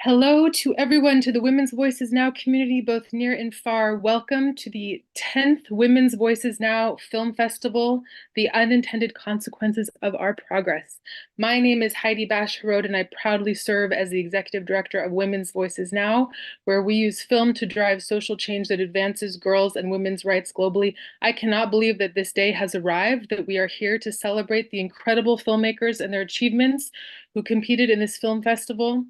Hello to everyone, to the Women's Voices Now community, both near and far. Welcome to the 10th Women's Voices Now Film Festival, The Unintended Consequences of Our Progress. My name is Heidi Bash-Harod, and I proudly serve as the Executive Director of Women's Voices Now, where we use film to drive social change that advances girls' and women's rights globally. I cannot believe that this day has arrived, that we are here to celebrate the incredible filmmakers and their achievements who competed in this film festival.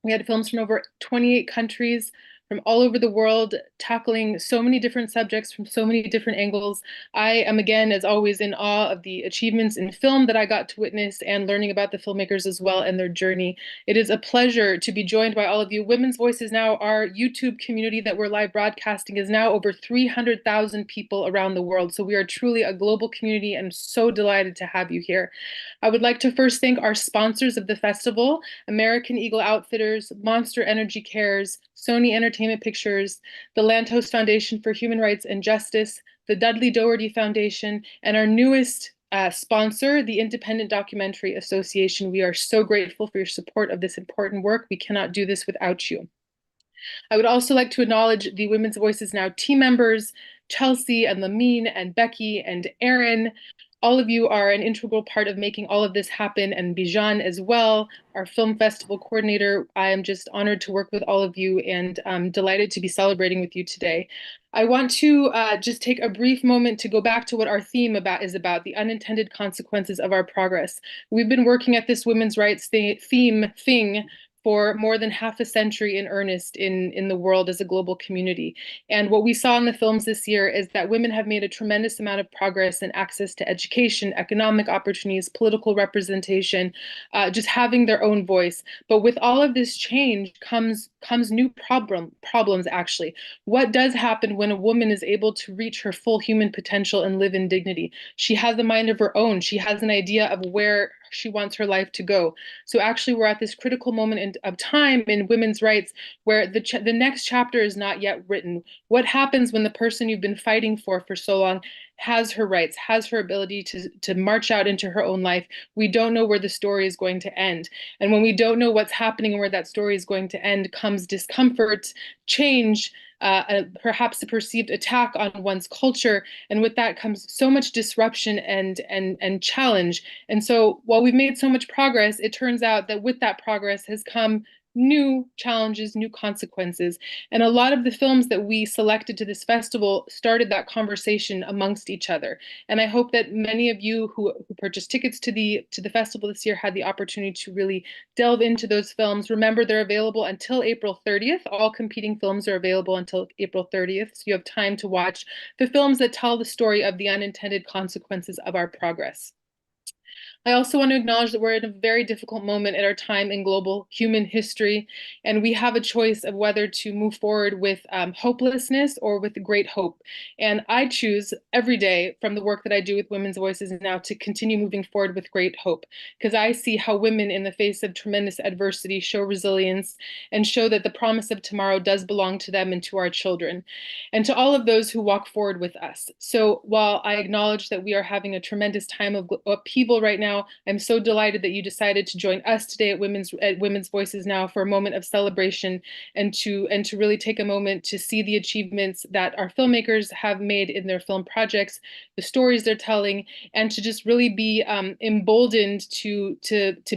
We had films from over 28 countries, from all over the world, tackling so many different subjects from so many different angles. I am, again, as always, in awe of the achievements in film that I got to witness and learning about the filmmakers as well and their journey. It is a pleasure to be joined by all of you. Women's Voices Now, our YouTube community that we're live broadcasting, is now over 300,000 people around the world. So we are truly a global community, and I'm so delighted to have you here. I would like to first thank our sponsors of the festival: American Eagle Outfitters, Monster Energy Cares, Sony Entertainment Pictures, the Lantos Foundation for Human Rights and Justice, the Dudley Doherty Foundation, and our newest sponsor, the Independent Documentary Association. We are so grateful for your support of this important work. We cannot do this without you. I would also like to acknowledge the Women's Voices Now team members, Chelsea and Lamine and Becky and Aaron. All of you are an integral part of making all of this happen, and Bijan as well, our film festival coordinator. I am just honored to work with all of you, and I'm delighted to be celebrating with you today. I want to just take a brief moment to go back to what our theme is about, the unintended consequences of our progress. We've been working at this women's rights thing for more than half a century in earnest in the world as a global community. And what we saw in the films this year is that women have made a tremendous amount of progress in access to education, economic opportunities, political representation, just having their own voice. But with all of this change comes new problems, actually. What does happen when a woman is able to reach her full human potential and live in dignity? She has a mind of her own. She has an idea of where she wants her life to go. So actually, we're at this critical moment of time in women's rights where the next chapter is not yet written. What happens when the person you've been fighting for so long has her rights, has her ability to march out into her own life? We don't know where the story is going to end. And when we don't know what's happening and where that story is going to end, comes discomfort, change, perhaps a perceived attack on one's culture, and with that comes so much disruption and challenge. And so while we've made so much progress, it turns out that with that progress has come new challenges, new consequences. And a lot of the films that we selected to this festival started that conversation amongst each other. And I hope that many of you who purchased tickets to the festival this year had the opportunity to really delve into those films. Remember, they're available until April 30th. All competing films are available until April 30th. So you have time to watch the films that tell the story of the unintended consequences of our progress. I also want to acknowledge that we're in a very difficult moment at our time in global human history, and we have a choice of whether to move forward with hopelessness or with great hope. And I choose every day from the work that I do with Women's Voices now to continue moving forward with great hope, because I see how women in the face of tremendous adversity show resilience and show that the promise of tomorrow does belong to them and to our children, and to all of those who walk forward with us. So while I acknowledge that we are having a tremendous time of upheaval right now, I'm so delighted that you decided to join us today at Women's Voices Now for a moment of celebration, and to really take a moment to see the achievements that our filmmakers have made in their film projects, the stories they're telling, and to just really be emboldened to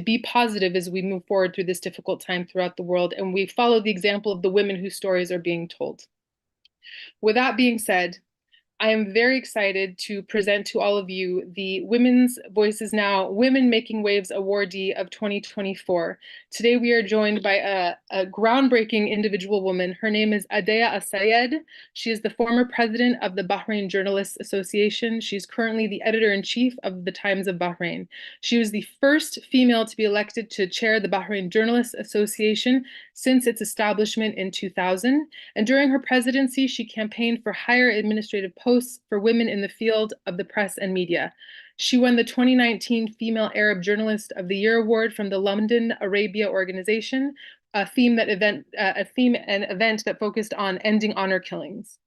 be positive as we move forward through this difficult time throughout the world, and we follow the example of the women whose stories are being told. With that being said, I am very excited to present to all of you the Women's Voices Now Women Making Waves awardee of 2024. Today we are joined by a groundbreaking individual woman. Her name is Adeya Assayed. She is the former president of the Bahrain Journalists Association. She's currently the editor-in-chief of the Times of Bahrain. She was the first female to be elected to chair the Bahrain Journalists Association since its establishment in 2000. And during her presidency, she campaigned for higher administrative posts for women in the field of the press and media. She won the 2019 Female Arab Journalist of the Year award from the London Arabia Organization, an event that focused on ending honor killings.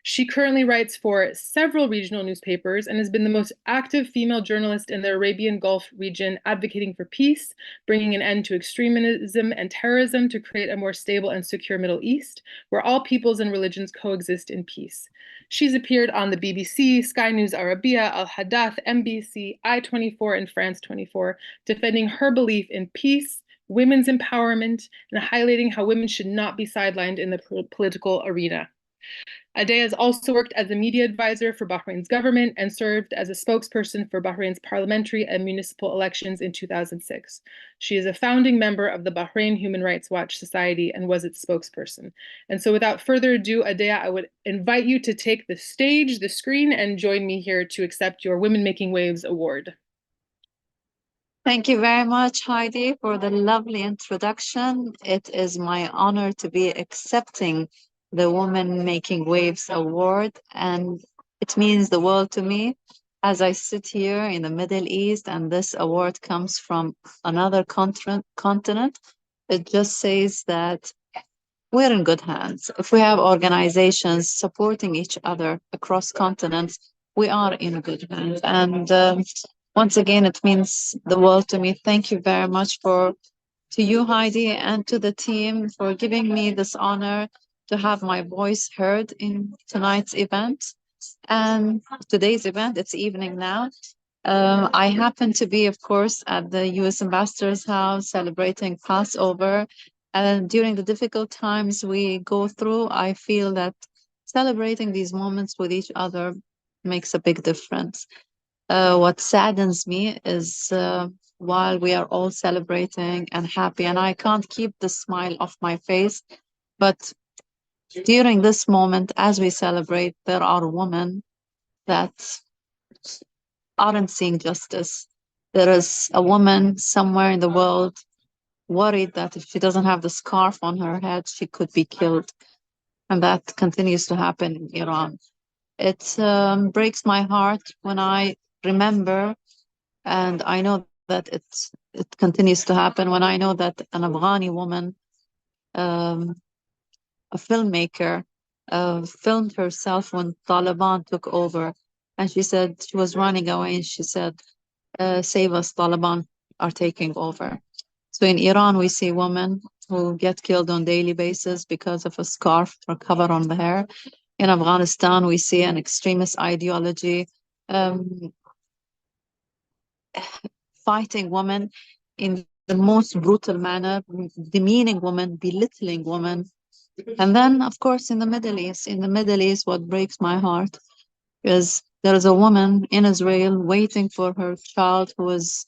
She currently writes for several regional newspapers and has been the most active female journalist in the Arabian Gulf region, advocating for peace, bringing an end to extremism and terrorism to create a more stable and secure Middle East, where all peoples and religions coexist in peace. She's appeared on the BBC, Sky News Arabia, Al Hadath, MBC, I-24, and France 24, defending her belief in peace, women's empowerment, and highlighting how women should not be sidelined in the political arena. Adea has also worked as a media advisor for Bahrain's government and served as a spokesperson for Bahrain's parliamentary and municipal elections in 2006. She is a founding member of the Bahrain Human Rights Watch Society and was its spokesperson. And so without further ado, Adea, I would invite you to take the stage, the screen, and join me here to accept your Women Making Waves Award. Thank you very much, Heidi, for the lovely introduction. It is my honor to be accepting the Woman Making Waves Award, and it means the world to me as I sit here in the Middle East and this award comes from another continent. It just says that we're in good hands. If we have organizations supporting each other across continents, we are in good hands. And once again, it means the world to me. Thank you very much to you, Heidi, and to the team for giving me this honor to have my voice heard in tonight's event. And today's event, it's evening now. I happen to be, of course, at the U.S. Ambassador's house celebrating Passover. And during the difficult times we go through, I feel that celebrating these moments with each other makes a big difference. What saddens me is while we are all celebrating and happy, and I can't keep the smile off my face, but during this moment, as we celebrate, there are women that aren't seeing justice. There is a woman somewhere in the world worried that if she doesn't have the scarf on her head, she could be killed. And that continues to happen in Iran. It breaks my heart when I remember, and I know that it continues to happen, when I know that an Afghani woman, um, a filmmaker, filmed herself when Taliban took over. And she said she was running away, and she said, save us, Taliban are taking over. So in Iran, we see women who get killed on daily basis because of a scarf or cover on the hair. In Afghanistan, we see an extremist ideology fighting women in the most brutal manner, demeaning women, belittling women. And then, of course, in the Middle East, what breaks my heart is there is a woman in Israel waiting for her child who was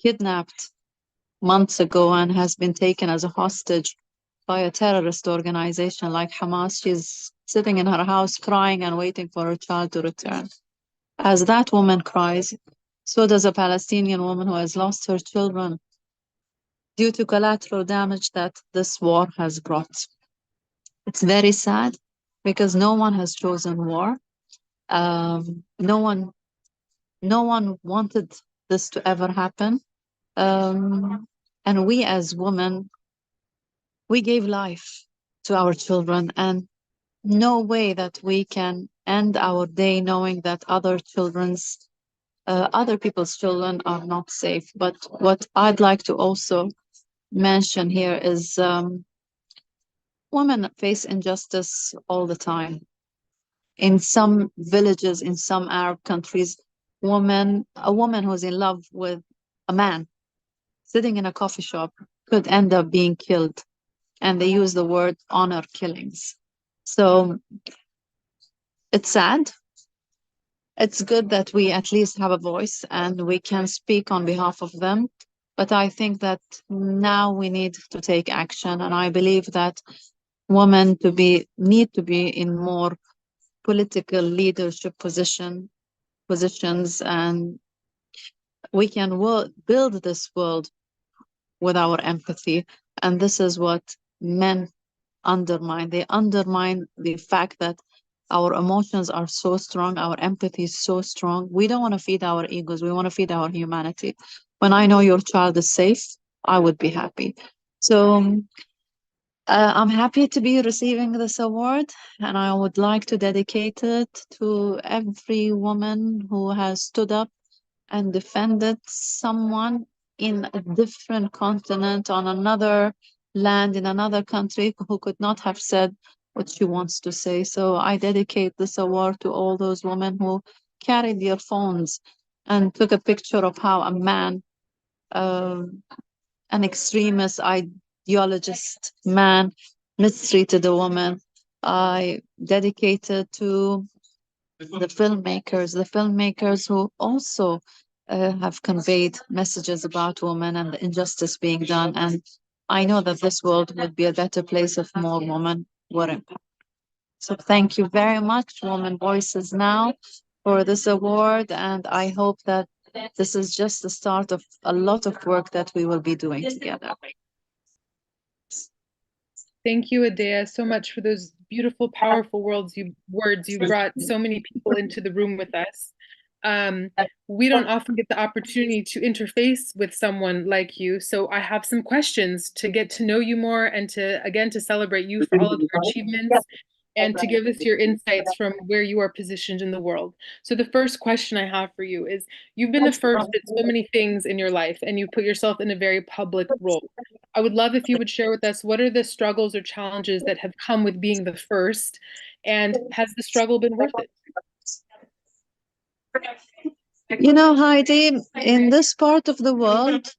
kidnapped months ago and has been taken as a hostage by a terrorist organization like Hamas. She's sitting in her house crying and waiting for her child to return. As that woman cries, so does a Palestinian woman who has lost her children due to collateral damage that this war has brought. It's very sad because no one has chosen war. No one wanted this to ever happen. And we as women, we gave life to our children, and no way that we can end our day knowing that other people's children are not safe. But what I'd like to also mention here is women face injustice all the time. In some villages, in some Arab countries, a woman who's in love with a man sitting in a coffee shop could end up being killed. And they use the word honor killings. So it's sad. It's good that we at least have a voice and we can speak on behalf of them. But I think that now we need to take action. And I believe that women need to be in more political leadership positions, and we can build this world with our empathy. And this is what men undermine. They undermine the fact that our emotions are so strong, our empathy is so strong. We don't want to feed our egos, we want to feed our humanity. When I know your child is safe, I would be happy. So I'm happy to be receiving this award, and I would like to dedicate it to every woman who has stood up and defended someone in a different continent, on another land, in another country, who could not have said what she wants to say. So I dedicate this award to all those women who carried their phones and took a picture of how a man, uh, an extremist ideologist man, mistreated a woman. I dedicated to the filmmakers who also have conveyed messages about women and the injustice being done. And I know that this world would be a better place if more women were empowered. So thank you very much, Women Voices Now, for this award. And I hope that this is just the start of a lot of work that we will be doing together. Thank you, Adea, so much for those beautiful, powerful words. You brought so many people into the room with us. Um, we don't often get the opportunity to interface with someone like you, so I have some questions to get to know you more and to, again, to celebrate you for all of your achievements and to give us your insights from where you are positioned in the world. So the first question I have for you is, you've been the first at so many things in your life, and you put yourself in a very public role. I would love if you would share with us, what are the struggles or challenges that have come with being the first, and has the struggle been worth it? You know, Heidi, in this part of the world,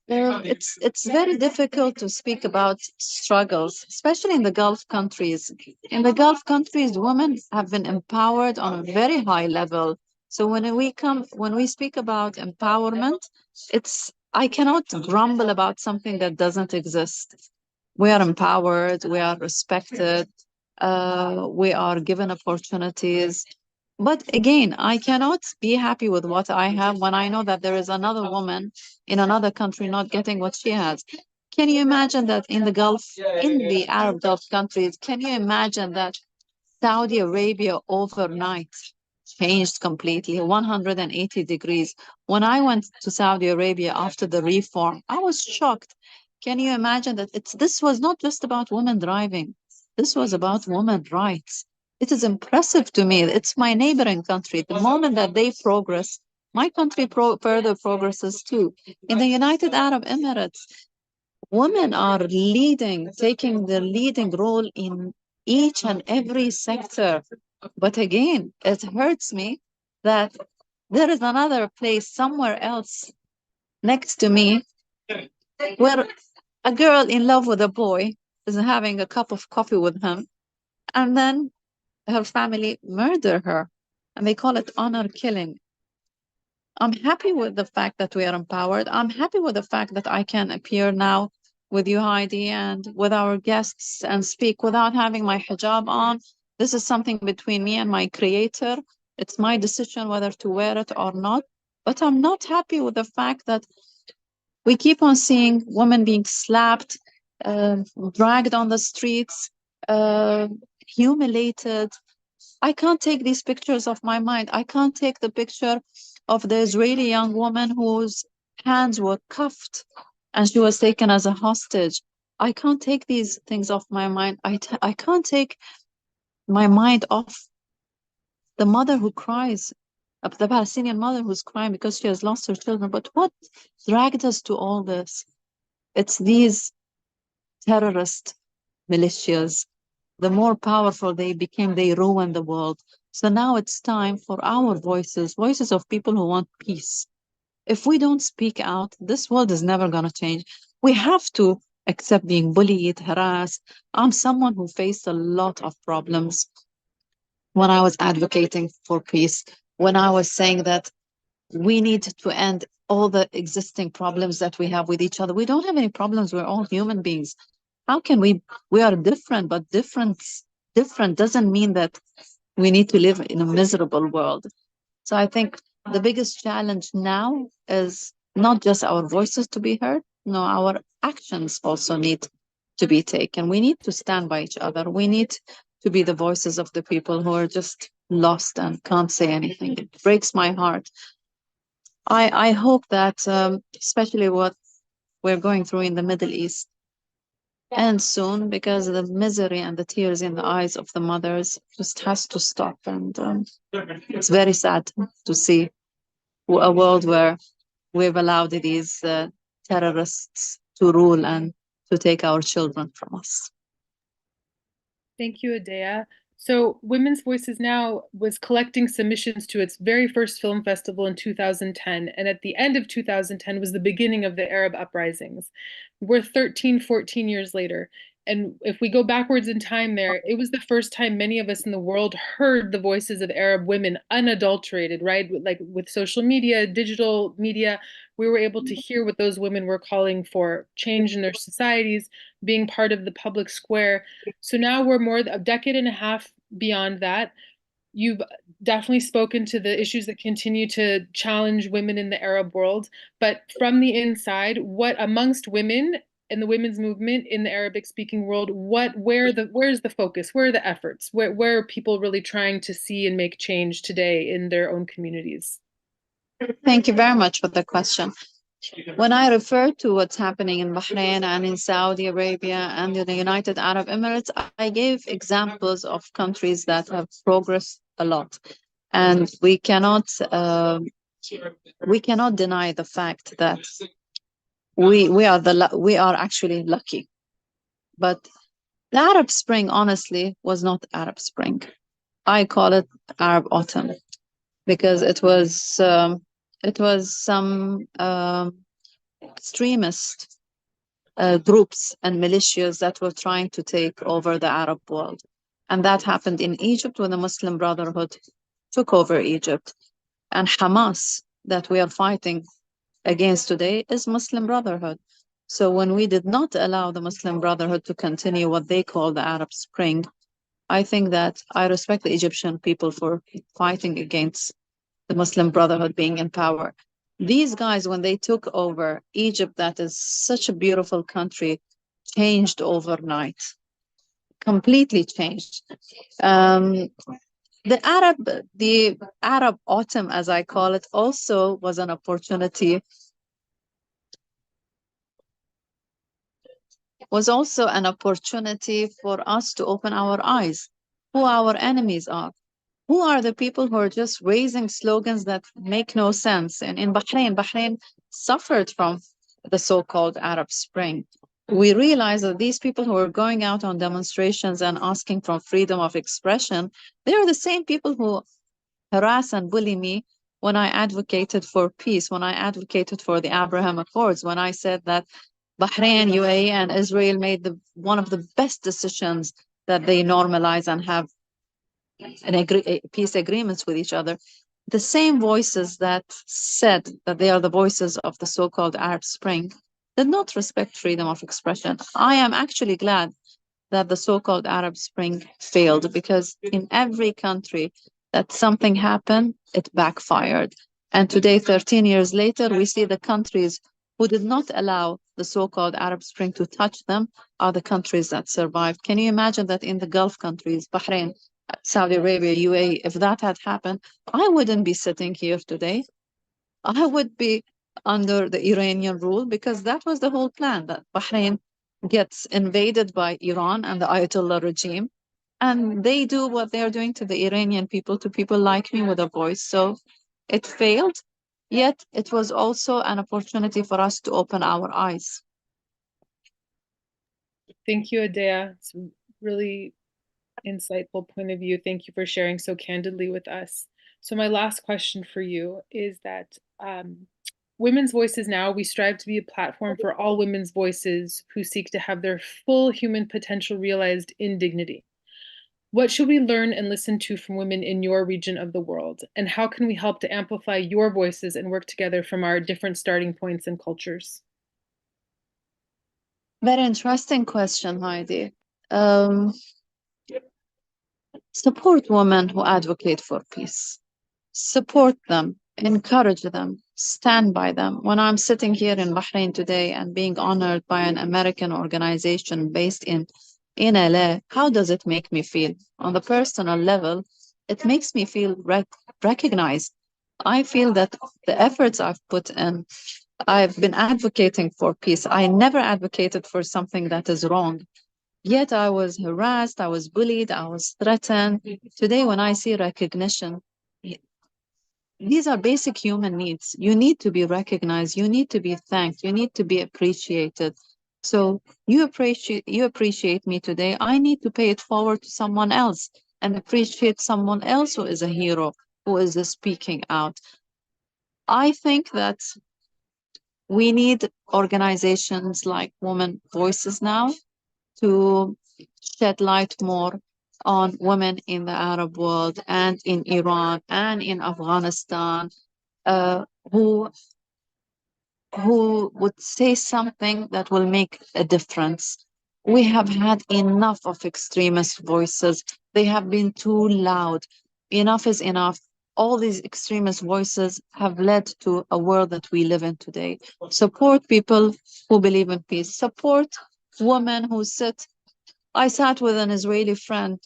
it's very difficult to speak about struggles, especially in the Gulf countries. In the Gulf countries, women have been empowered on a very high level. So when we speak about empowerment, it's I cannot grumble about something that doesn't exist. We are empowered, we are respected, we are given opportunities. But again, I cannot be happy with what I have when I know that there is another woman in another country not getting what she has. Can you imagine that in the Gulf, in the Arab Gulf countries, can you imagine that Saudi Arabia overnight changed completely, 180 degrees? When I went to Saudi Arabia after the reform, I was shocked. Can you imagine that this was not just about women driving, this was about women rights. It is impressive to me. It's my neighboring country. The moment that they progress, my country further progresses too. In the United Arab Emirates, women are leading, taking the leading role in each and every sector. But again, it hurts me that there is another place somewhere else next to me where a girl in love with a boy is having a cup of coffee with him, and then her family murder her, and they call it honor killing. I'm happy with the fact that we are empowered. I'm happy with the fact that I can appear now with you, Heidi, and with our guests and speak without having my hijab on. This is something between me and my creator. It's my decision whether to wear it or not. But I'm not happy with the fact that we keep on seeing women being slapped, uh, dragged on the streets, uh, humiliated. I can't take these pictures off my mind. I can't take the picture of the Israeli young woman whose hands were cuffed and she was taken as a hostage. I can't take these things off my mind. I can't take my mind off the mother who cries, of the Palestinian mother who's crying because she has lost her children. But what dragged us to all this? It's these terrorist militias. The more powerful they became, they ruined the world. So now it's time for our voices, voices of people who want peace. If we don't speak out, this world is never going to change. We have to accept being bullied, harassed. I'm someone who faced a lot of problems when I was advocating for peace, when I was saying that we need to end all the existing problems that we have with each other. We don't have any problems. We're all human beings. How can we are different, but different doesn't mean that we need to live in a miserable world. So I think the biggest challenge now is not just our voices to be heard, no, our actions also need to be taken. We need to stand by each other. We need to be the voices of the people who are just lost and can't say anything. It breaks my heart. I hope that, especially what we're going through in the Middle East, end soon, because the misery and the tears in the eyes of the mothers just has to stop. And it's very sad to see a world where we've allowed these terrorists to rule and to take our children from us. Thank you, Adea. So, Women's Voices Now was collecting submissions to its very first film festival in 2010. And at the end of 2010 was the beginning of the Arab uprisings. We're 13, 14 years later. And if we go backwards in time there, it was the first time many of us in the world heard the voices of Arab women unadulterated, right? Like with social media, digital media, we were able to hear what those women were calling for change in their societies, being part of the public square. So now we're more a decade and a half beyond that. You've definitely spoken to the issues that continue to challenge women in the Arab world. But from the inside, what amongst women in the women's movement in the Arabic speaking world, where's the focus? Where are the efforts? Where are people really trying to see and make change today in their own communities? Thank you very much for the question. When I refer to what's happening in Bahrain and in Saudi Arabia and in the United Arab Emirates, I gave examples of countries that have progressed a lot, and we cannot deny the fact that we are actually lucky. But the Arab Spring, honestly, was not Arab Spring. I call it Arab Autumn, because it was some extremist groups and militias that were trying to take over the Arab world. And that happened in Egypt when the Muslim Brotherhood took over Egypt. And Hamas, that we are fighting against today, is Muslim Brotherhood. So when we did not allow the Muslim Brotherhood to continue what they call the Arab Spring, I think that I respect the Egyptian people for fighting against the Muslim Brotherhood being in power. These guys, when they took over Egypt, that is such a beautiful country, changed overnight, completely changed. Um, the Arab Autumn, as I call it, also was an opportunity. Was also an opportunity for us to open our eyes, who our enemies are. Who are the people who are just raising slogans that make no sense? And in Bahrain suffered from the so-called Arab Spring. We realize that these people who are going out on demonstrations and asking for freedom of expression, they are the same people who harass and bully me when I advocated for peace, when I advocated for the Abraham Accords, when I said that Bahrain, UAE, and Israel made one of the best decisions, that they normalize and have peace agreements with each other. The same voices that said that they are the voices of the so-called Arab Spring did not respect freedom of expression. I am actually glad that the so-called Arab Spring failed, because in every country that something happened, it backfired. And today, 13 years later, we see the countries who did not allow the so-called Arab Spring to touch them are the countries that survived. Can you imagine that in the Gulf countries, Bahrain, Saudi Arabia, UAE, if that had happened, I wouldn't be sitting here today. I would be under the Iranian rule, because that was the whole plan, that Bahrain gets invaded by Iran and the Ayatollah regime, and they do what they're doing to the Iranian people, to people like me with a voice. So it failed, yet it was also an opportunity for us to open our eyes. Thank you, Adea. It's really insightful point of view. Thank you for sharing so candidly with us. So my last question for you is that Women's Voices Now, we strive to be a platform for all women's voices who seek to have their full human potential realized in dignity. What should we learn and listen to from women in your region of the world? And how can we help to amplify your voices and work together from our different starting points and cultures? Very interesting question, Heidi. Support women who advocate for peace. Support them, encourage them, stand by them. When I'm sitting here in Bahrain today and being honored by an American organization based in LA, how does it make me feel? On the personal level, it makes me feel recognized. I feel that the efforts I've put in I've been advocating for peace. I never advocated for something that is wrong. Yet I was harassed, I was bullied, I was threatened. Today, when I see recognition, these are basic human needs. You need to be recognized, you need to be thanked, you need to be appreciated. So you appreciate me today. I need to pay it forward to someone else and appreciate someone else who is a hero, who is speaking out. I think that we need organizations like Women Voices now to shed light more on women in the Arab world and in Iran and in Afghanistan, uh, who who would say something that will make a difference. We have had enough of extremist voices. They have been too loud. Enough is enough. All these extremist voices have led to a world that we live in today. Support people who believe in peace. Support women who sit. I sat with an Israeli friend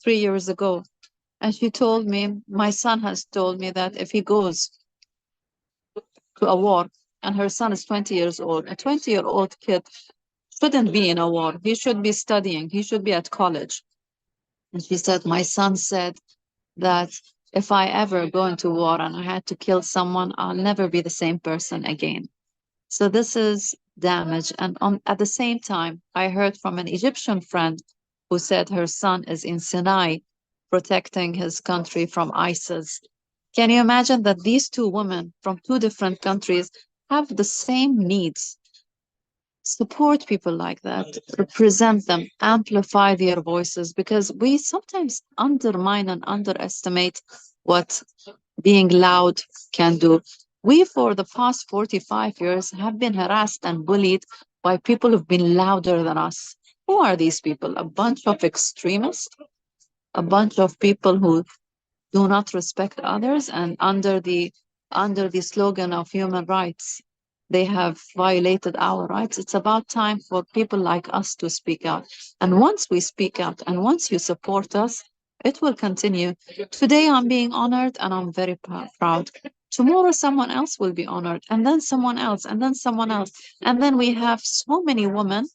3 years ago, and she told me, my son has told me that if he goes to a war, and her son is 20 years old, a 20-year-old kid shouldn't be in a war. He should be studying, he should be at college. And she said, my son said that if I ever go into war and I had to kill someone, I'll never be the same person again. So this is damage. And at the same time, I heard from an Egyptian friend who said her son is in Sinai protecting his country from ISIS. Can you imagine that these two women from two different countries have the same needs? Support people like that, represent them, amplify their voices, because we sometimes undermine and underestimate what being loud can do. We, for the past 45 years, have been harassed and bullied by people who've been louder than us. Who are these people? A bunch of extremists, a bunch of people who do not respect others, and under the slogan of human rights, they have violated our rights. It's about time for people like us to speak out. And once we speak out and once you support us, it will continue. Today I'm being honored and I'm very proud. Tomorrow someone else will be honored, and then someone else, and then someone else. And then we have so many women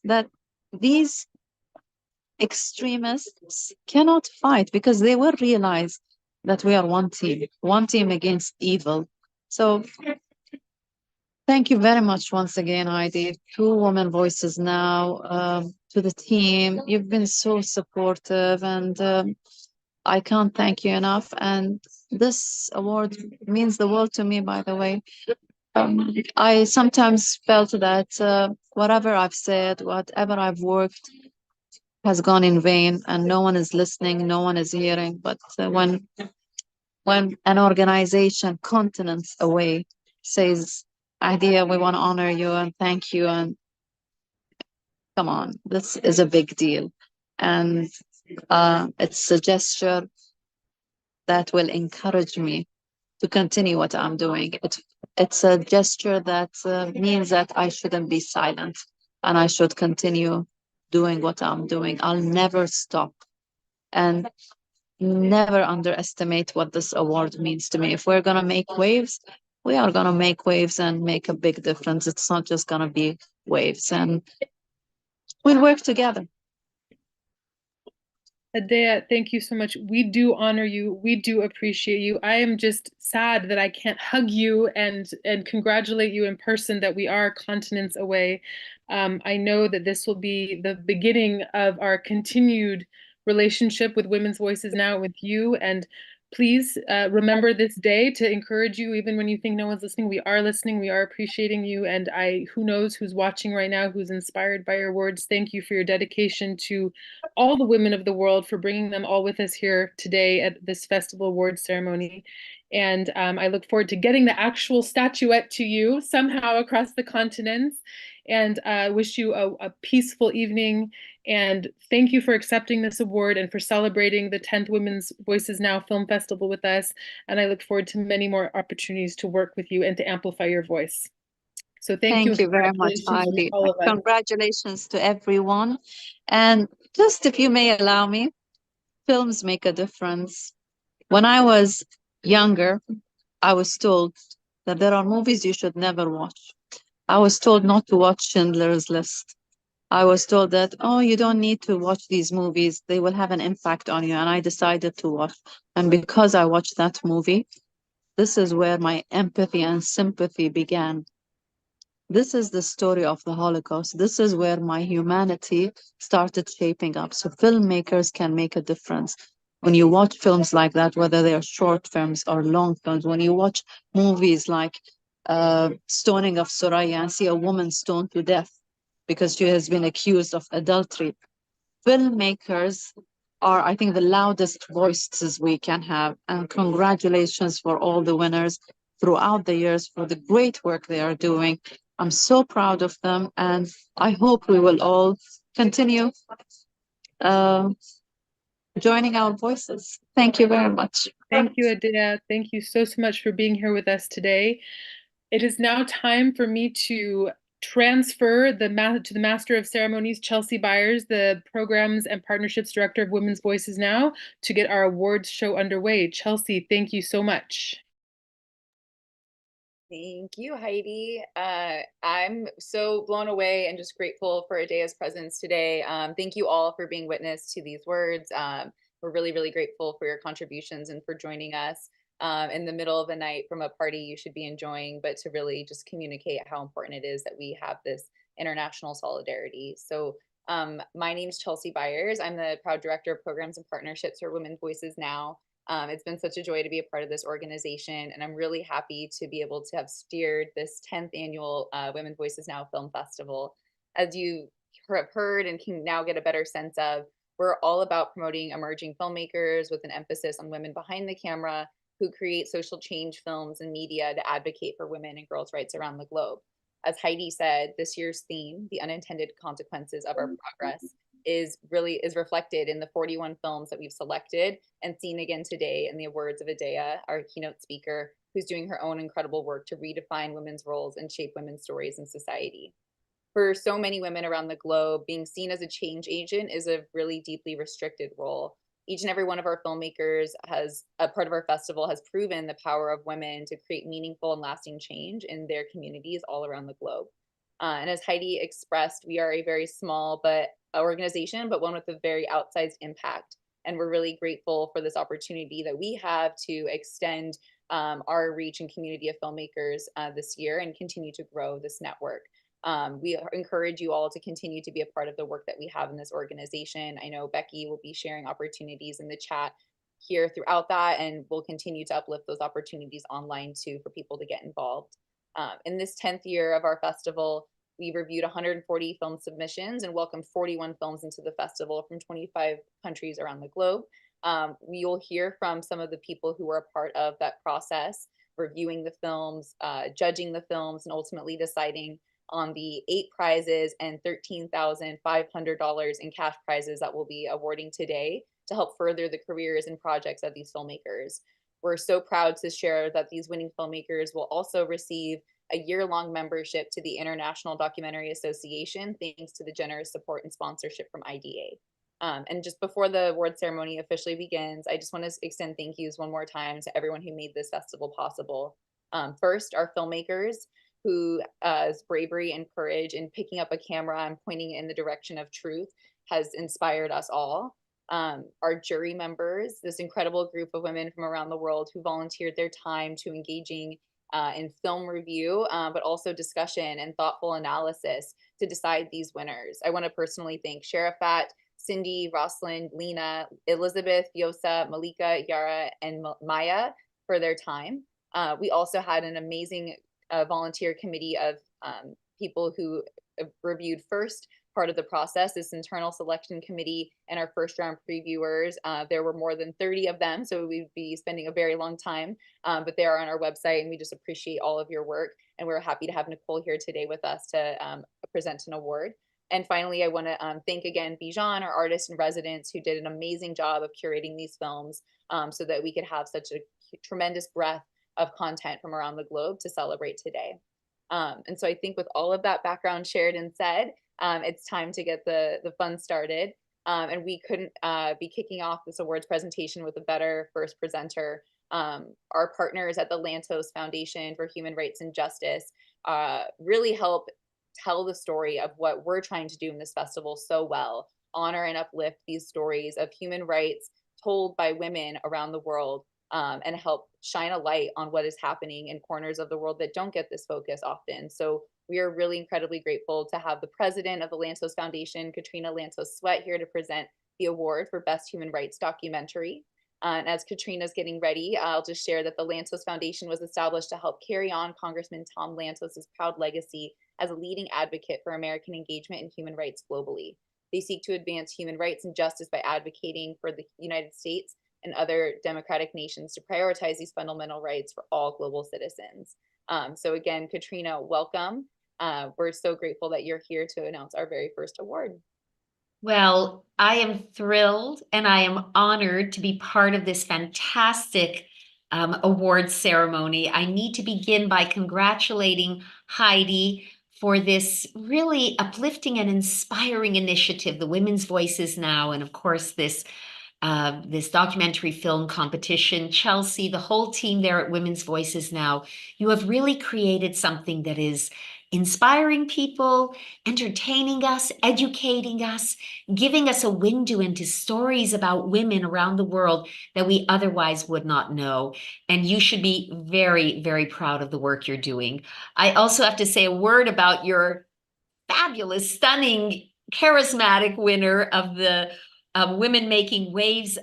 that these extremists cannot fight because they will realize that we are one team against evil. So thank you very much once again, Heidi. Two women voices now, to the team. You've been so supportive, and I can't thank you enough. And this award means the world to me, by the way. I sometimes felt that whatever I've said, whatever I've worked, has gone in vain, and no one is listening, no one is hearing. But when an organization continents away says, idea, we want to honor you and thank you, and come on, this is a big deal. And it's a gesture that will encourage me to continue what I'm doing. It's a gesture that means that I shouldn't be silent and I should continue doing what I'm doing. I'll never stop. And never underestimate what this award means to me. If we're going to make waves, we are going to make waves and make a big difference. It's not just going to be waves, and we'll work together. Adea, thank you so much. We do honor you. We do appreciate you. I am just sad that I can't hug you and congratulate you in person, that we are continents away. I know that this will be the beginning of our continued relationship with Women's Voices Now with you. And please remember this day to encourage you, even when you think no one's listening. We are listening. We are appreciating you. And who knows who's watching right now, who's inspired by your words. Thank you for your dedication to all the women of the world, for bringing them all with us here today at this festival award ceremony. And I look forward to getting the actual statuette to you somehow across the continents. And wish you a peaceful evening. And thank you for accepting this award and for celebrating the 10th Women's Voices Now Film Festival with us. And I look forward to many more opportunities to work with you and to amplify your voice. So thank you, Thank and you very much, congratulations from Heidi. all of us. Congratulations to everyone. And just if you may allow me, films make a difference. When I was younger, I was told that there are movies you should never watch. I was told not to watch Schindler's List. I was told that, oh, you don't need to watch these movies. They will have an impact on you. And I decided to watch. And because I watched that movie, this is where my empathy and sympathy began. This is the story of the Holocaust. This is where my humanity started shaping up. So filmmakers can make a difference. When you watch films like that, whether they are short films or long films, when you watch movies like Stoning of Soraya and see a woman stoned to death because she has been accused of adultery, filmmakers are, I think, the loudest voices we can have. And congratulations for all the winners throughout the years for the great work they are doing. I'm so proud of them, and I hope we will all continue uh, joining our voices. Thank you very much. Thank you, Adia. Thank you so, so much for being here with us today. It is now time for me to transfer to the Master of Ceremonies, Chelsea Byers, the Programs and Partnerships Director of Women's Voices Now, to get our awards show underway. Chelsea, thank you so much. Thank you, Heidi. I'm so blown away and just grateful for Adea's presence today. Thank you all for being witness to these words. We're really, really grateful for your contributions and for joining us in the middle of the night from a party you should be enjoying, but to really just communicate how important it is that we have this international solidarity. So my name is Chelsea Byers. I'm the proud director of programs and partnerships for Women's Voices Now. It's been such a joy to be a part of this organization, and I'm really happy to be able to have steered this 10th annual Women's Voices Now Film Festival. As you have heard and can now get a better sense of, we're all about promoting emerging filmmakers with an emphasis on women behind the camera who create social change films and media to advocate for women and girls' rights around the globe. As Heidi said, this year's theme, the unintended consequences of our progress, is reflected in the 41 films that we've selected and seen again today in the words of Adea, our keynote speaker, who's doing her own incredible work to redefine women's roles and shape women's stories in society. For so many women around the globe, being seen as a change agent is a really deeply restricted role. Each and every one of our filmmakers has a part of our festival has proven the power of women to create meaningful and lasting change in their communities all around the globe. And as Heidi expressed, we are a very small but organization, but one with a very outsized impact. And we're really grateful for this opportunity that we have to extend our reach and community of filmmakers this year and continue to grow this network. We encourage you all to continue to be a part of the work that we have in this organization. I know Becky will be sharing opportunities in the chat here throughout that, and we'll continue to uplift those opportunities online too for people to get involved. In this 10th year of our festival, we reviewed 140 film submissions and welcomed 41 films into the festival from 25 countries around the globe. We will hear from some of the people who were a part of that process, reviewing the films, judging the films, and ultimately deciding on the 8 prizes and $13,500 in cash prizes that we'll be awarding today to help further the careers and projects of these filmmakers. We're so proud to share that these winning filmmakers will also receive a year-long membership to the International Documentary Association, thanks to the generous support and sponsorship from IDA. And just before the award ceremony officially begins, I just want to extend thank yous one more time to everyone who made this festival possible. First, our filmmakers, whose bravery and courage in picking up a camera and pointing it in the direction of truth has inspired us all. Our jury members, this incredible group of women from around the world who volunteered their time to engaging in film review, but also discussion and thoughtful analysis to decide these winners. I want to personally thank Sharafat, Cindy, Rosalind, Lena, Elizabeth, Yosa, Malika, Yara, and Maya for their time. We also had an amazing volunteer committee of people who reviewed first part of the process, this internal selection committee, and our first round previewers. There were more than 30 of them, so we'd be spending a very long time, but they are on our website, and we just appreciate all of your work. And we're happy to have Nicole here today with us to present an award. And finally, I want to thank again Bijan, our artist in residence, who did an amazing job of curating these films so that we could have such a tremendous breadth of content from around the globe to celebrate today. And so I think with all of that background shared and said, it's time to get the fun started. And we couldn't be kicking off this awards presentation with a better first presenter Our partners at the Lantos Foundation for Human Rights and Justice really help tell the story of what we're trying to do in this festival so well, honor and uplift these stories of human rights told by women around the world, and help shine a light on what is happening in corners of the world that don't get this focus often. So we are really incredibly grateful to have the president of the Lantos Foundation, Katrina Lantos Sweat, here to present the award for Best Human Rights Documentary. And as Katrina's getting ready, I'll just share that the Lantos Foundation was established to help carry on Congressman Tom Lantos's proud legacy as a leading advocate for American engagement in human rights globally. They seek to advance human rights and justice by advocating for the United States and other democratic nations to prioritize these fundamental rights for all global citizens. So again, Katrina, welcome. We're so grateful that you're here to announce our very first award. Well, I am thrilled and I am honored to be part of this fantastic award ceremony. I need to begin by congratulating Heidi for this really uplifting and inspiring initiative, the Women's Voices Now, and of course, this documentary film competition. Chelsea, the whole team there at Women's Voices Now, you have really created something that is inspiring people, entertaining us, educating us, giving us a window into stories about women around the world that we otherwise would not know. And you should be very, very proud of the work you're doing. I also have to say a word about your fabulous, stunning, charismatic winner of the Women Making Waves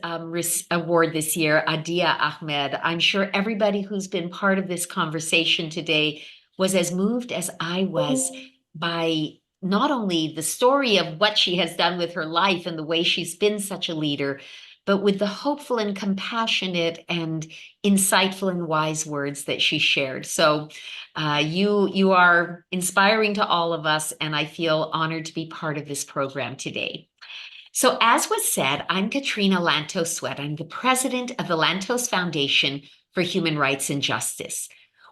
award this year, Adia Ahmed. I'm sure everybody who's been part of this conversation today was as moved as I was by not only the story of what she has done with her life and the way she's been such a leader, but with the hopeful and compassionate and insightful and wise words that she shared. So you are inspiring to all of us, and I feel honored to be part of this program today. So as was said, I'm Katrina Lantos Sweat. I'm the president of the Lantos Foundation for Human Rights and Justice.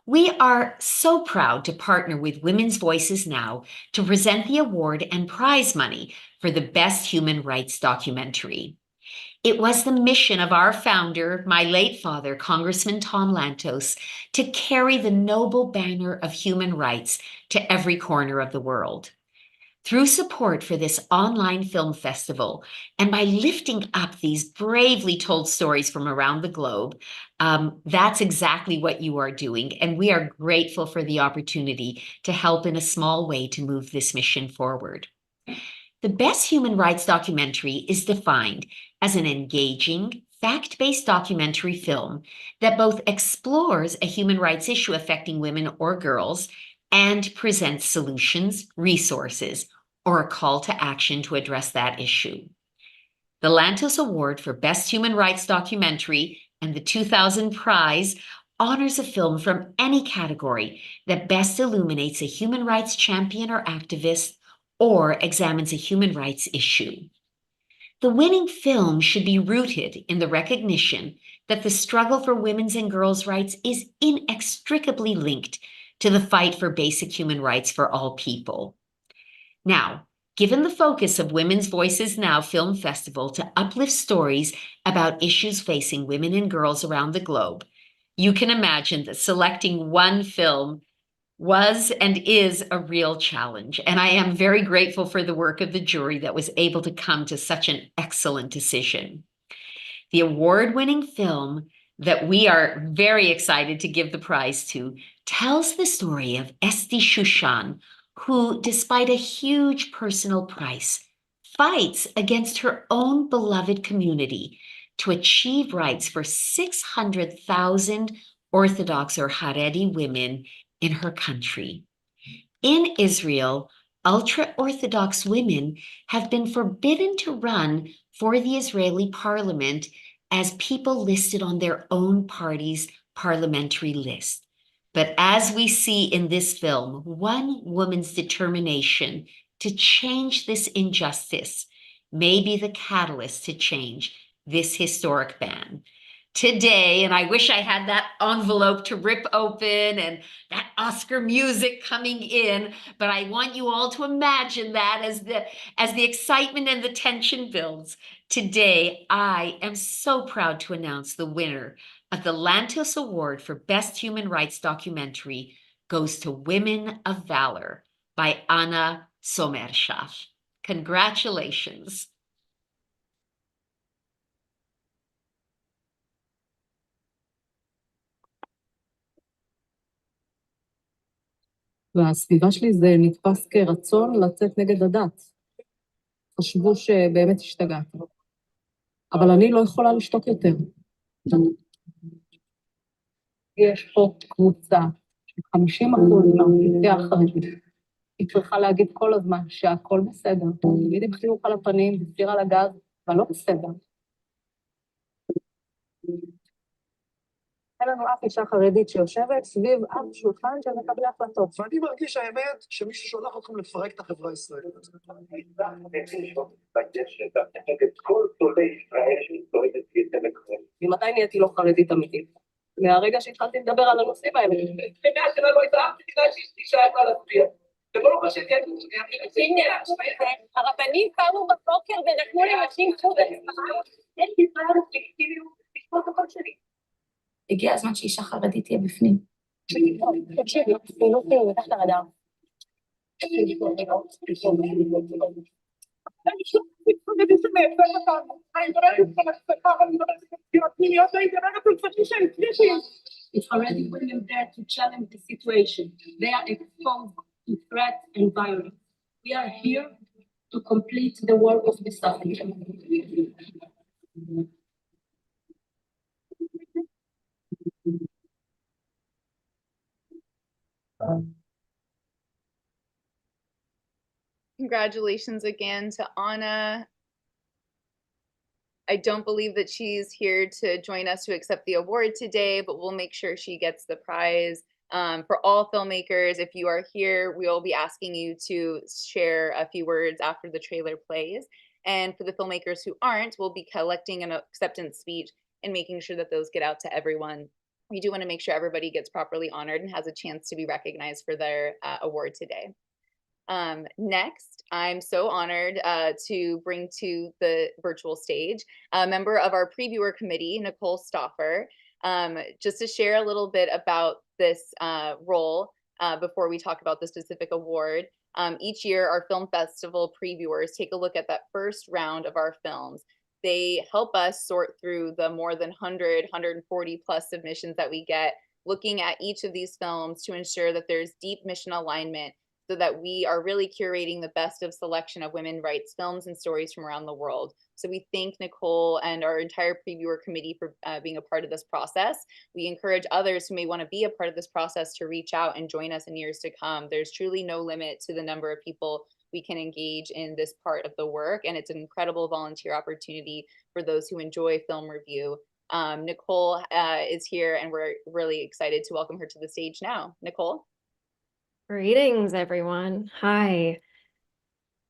We are so proud to partner with Women's Voices Now to present the award and prize money for the Best Human Rights Documentary. It was the mission of our founder, my late father, Congressman Tom Lantos, to carry the noble banner of human rights to every corner of the world. Through support for this online film festival and by lifting up these bravely told stories from around the globe, that's exactly what you are doing. And we are grateful for the opportunity to help in a small way to move this mission forward. The Best Human Rights Documentary is defined as an engaging, fact-based documentary film that both explores a human rights issue affecting women or girls and presents solutions, resources, or a call to action to address that issue. The Lantos Award for Best Human Rights Documentary and the 2000 prize honors a film from any category that best illuminates a human rights champion or activist or examines a human rights issue. The winning film should be rooted in the recognition that the struggle for women's and girls' rights is inextricably linked to the fight for basic human rights for all people. Now, given the focus of Women's Voices Now Film Festival to uplift stories about issues facing women and girls around the globe, you can imagine that selecting one film was and is a real challenge. And I am very grateful for the work of the jury that was able to come to such an excellent decision. The award-winning film that we are very excited to give the prize to tells the story of Esti Shushan, who, despite a huge personal price, fights against her own beloved community to achieve rights for 600,000 Orthodox or Haredi women in her country. In Israel, ultra-Orthodox women have been forbidden to run for the Israeli parliament as people listed on their own party's parliamentary list. But as we see in this film, one woman's determination to change this injustice may be the catalyst to change this historic ban. Today, and I wish I had that envelope to rip open and that Oscar music coming in, but I want you all to imagine that as the excitement and the tension builds. Today, I am so proud to announce the winner of the Lantos Award for Best Human Rights Documentary goes to Women of Valor by Anna Somershaw. Congratulations. והסביבה שלי זה נתפס כרצון לצאת נגד הדת. חשבו שבאמת השתגעתי. אבל אני לא יכולה לשתוק יותר. יש פה קבוצה של 50% מהאוכלוסייה החרדית. היא צריכה להגיד כל הזמן שהכל בסדר. תמיד עם חיוך על הפנים, בסיר על הגז, אבל לא בסדר. אין לנו אף אישה חרדית שיושבת סביב אף שולחן של מקבלי החלטות. ואני מרגיש האמת שמישהו שולח אתכם לפרק את החברה הישראלית. ממתי נהייתי לא חרדית אמיתית? מהרגע שהתחלתי לדבר על הנושאים האלה. במאה שנה לא הייתה אף מדינה שאישה יכולה להצביע. וברוך השם, הרבנים קמו בבוקר ונתנו לנשים זכות הצבעה. אין לי בעיה לגיטימיות לשפוט הכל שלי. הגיע הזמן שאישה חרדית תהיה בפנים. תקשיבי, פעילות כאילו מתחת לרדאר. It's already women there to challenge the situation. They are exposed to threat and violence. We are here to complete the work of the suffrage. Congratulations again to Anna. I don't believe that she's here to join us to accept the award today, but we'll make sure she gets the prize. For all filmmakers, if you are here, we will be asking you to share a few words after the trailer plays. And for the filmmakers who aren't, we'll be collecting an acceptance speech and making sure that those get out to everyone. We do want to make sure everybody gets properly honored and has a chance to be recognized for their award today. Next, I'm so honored to bring to the virtual stage a member of our previewer committee, Nicole Stauffer, just to share a little bit about this role before we talk about the specific award. Each year, our film festival previewers take a look at that first round of our films. They help us sort through the more than 100, 140 plus submissions that we get, looking at each of these films to ensure that there's deep mission alignment, so that we are really curating the best of selection of women's rights films and stories from around the world. So we thank Nicole and our entire previewer committee for being a part of this process. We encourage others who may want to be a part of this process to reach out and join us in years to come. There's truly no limit to the number of people we can engage in this part of the work, and it's an incredible volunteer opportunity for those who enjoy film review. Nicole is here, and we're really excited to welcome her to the stage now. Nicole? Greetings, everyone. Hi.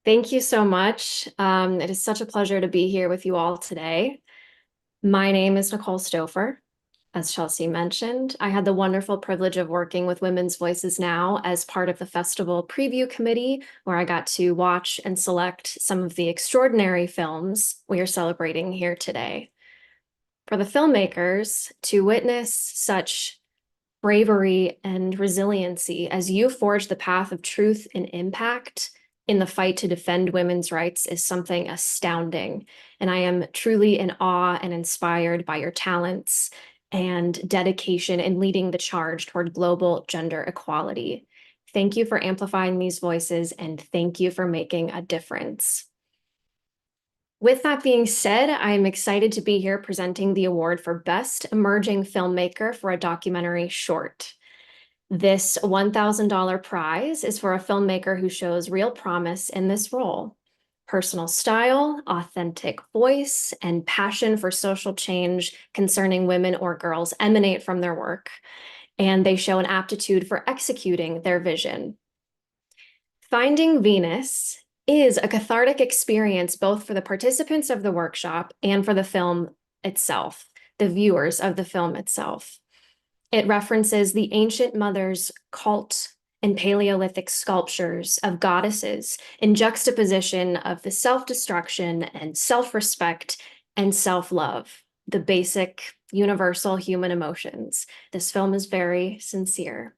Thank you so much. It is such a pleasure to be here with you all today. My name is Nicole Stauffer. As Chelsea mentioned, I had the wonderful privilege of working with Women's Voices Now as part of the festival preview committee, where I got to watch and select some of the extraordinary films we are celebrating here today. For the filmmakers, to witness such bravery and resiliency as you forge the path of truth and impact in the fight to defend women's rights is something astounding. And I am truly in awe and inspired by your talents and dedication in leading the charge toward global gender equality. Thank you for amplifying these voices, and thank you for making a difference. With that being said, I'm excited to be here presenting the award for Best Emerging Filmmaker for a Documentary Short. This $1,000 prize is for a filmmaker who shows real promise in this role. Personal style, authentic voice, and passion for social change concerning women or girls emanate from their work, and they show an aptitude for executing their vision. Finding Venus is a cathartic experience both for the participants of the workshop and for the film itself, the viewers of the film itself. It references the ancient mothers' cult and Paleolithic sculptures of goddesses in juxtaposition of the self-destruction and self-respect and self-love, the basic universal human emotions. This film is very sincere.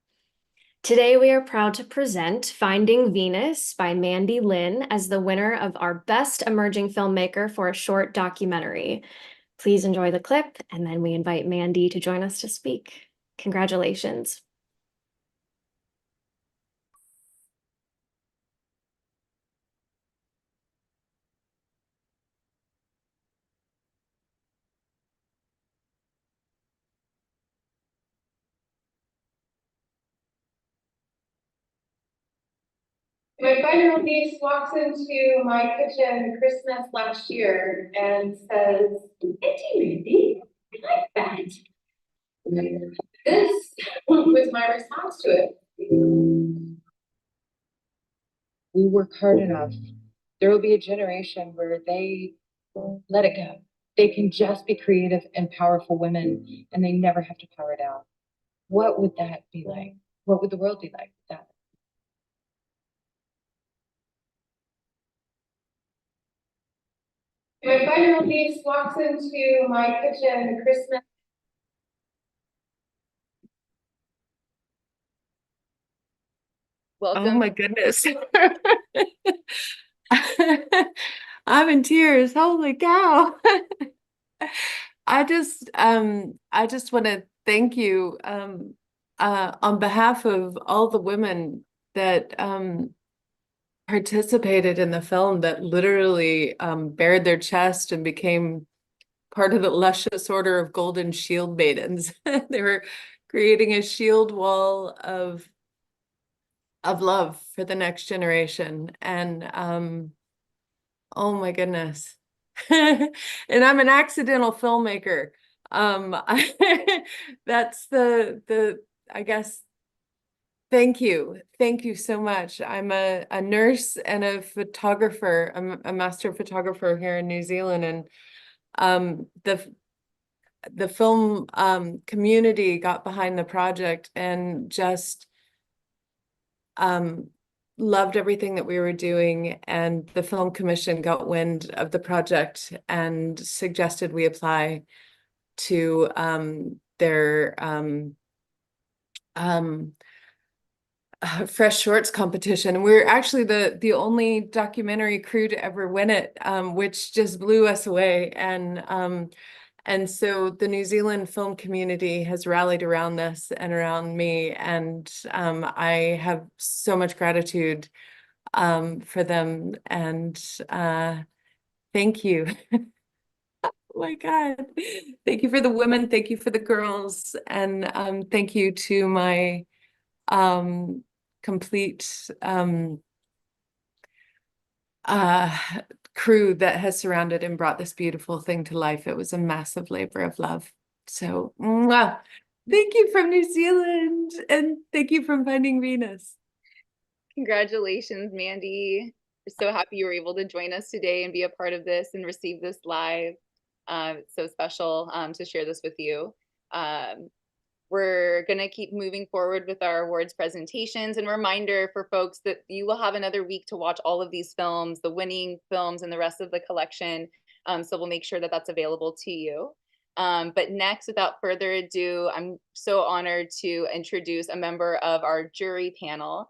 Today, we are proud to present Finding Venus by Mandy Lin as the winner of our Best Emerging Filmmaker for a Short Documentary. Please enjoy the clip, and then we invite Mandy to join us to speak. Congratulations. My 5-year-old niece walks into my kitchen Christmas last year and says, "Auntie Mandy, I like that." This was my response to it. We work hard enough. There will be a generation where they let it go. They can just be creative and powerful women, and they never have to power down. What would that be like? What would the world be like with that? My 5-year-old niece walks into my kitchen Christmas. Welcome. Oh my goodness. I'm in tears. Holy cow. I just want to thank you on behalf of all the women that participated in the film, that literally bared their chest and became part of the luscious order of golden shield maidens. They were creating a shield wall of love for the next generation. And oh my goodness. And I'm an accidental filmmaker. That's I guess, thank you so much. I'm a nurse and a photographer. I'm a master photographer here in New Zealand, and the film community got behind the project and just loved everything that we were doing, and the Film Commission got wind of the project and suggested we apply to their Fresh Shorts competition. And we were actually the only documentary crew to ever win it, which just blew us away. And so the New Zealand film community has rallied around this and around me, and I have so much gratitude for them, and thank you. Oh my God. Thank you for the women, thank you for the girls, and thank you to my complete crew that has surrounded and brought this beautiful thing to life. It was a massive labor of love. So, mwah. Thank you from New Zealand, and thank you from Finding Venus. Congratulations, Mandy. We're so happy you were able to join us today and be a part of this and receive this live. It's so special to share this with you. We're going to keep moving forward with our awards presentations, and reminder for folks that you will have another week to watch all of these films, the winning films and the rest of the collection. So we'll make sure that that's available to you. But next, without further ado, I'm so honored to introduce a member of our jury panel,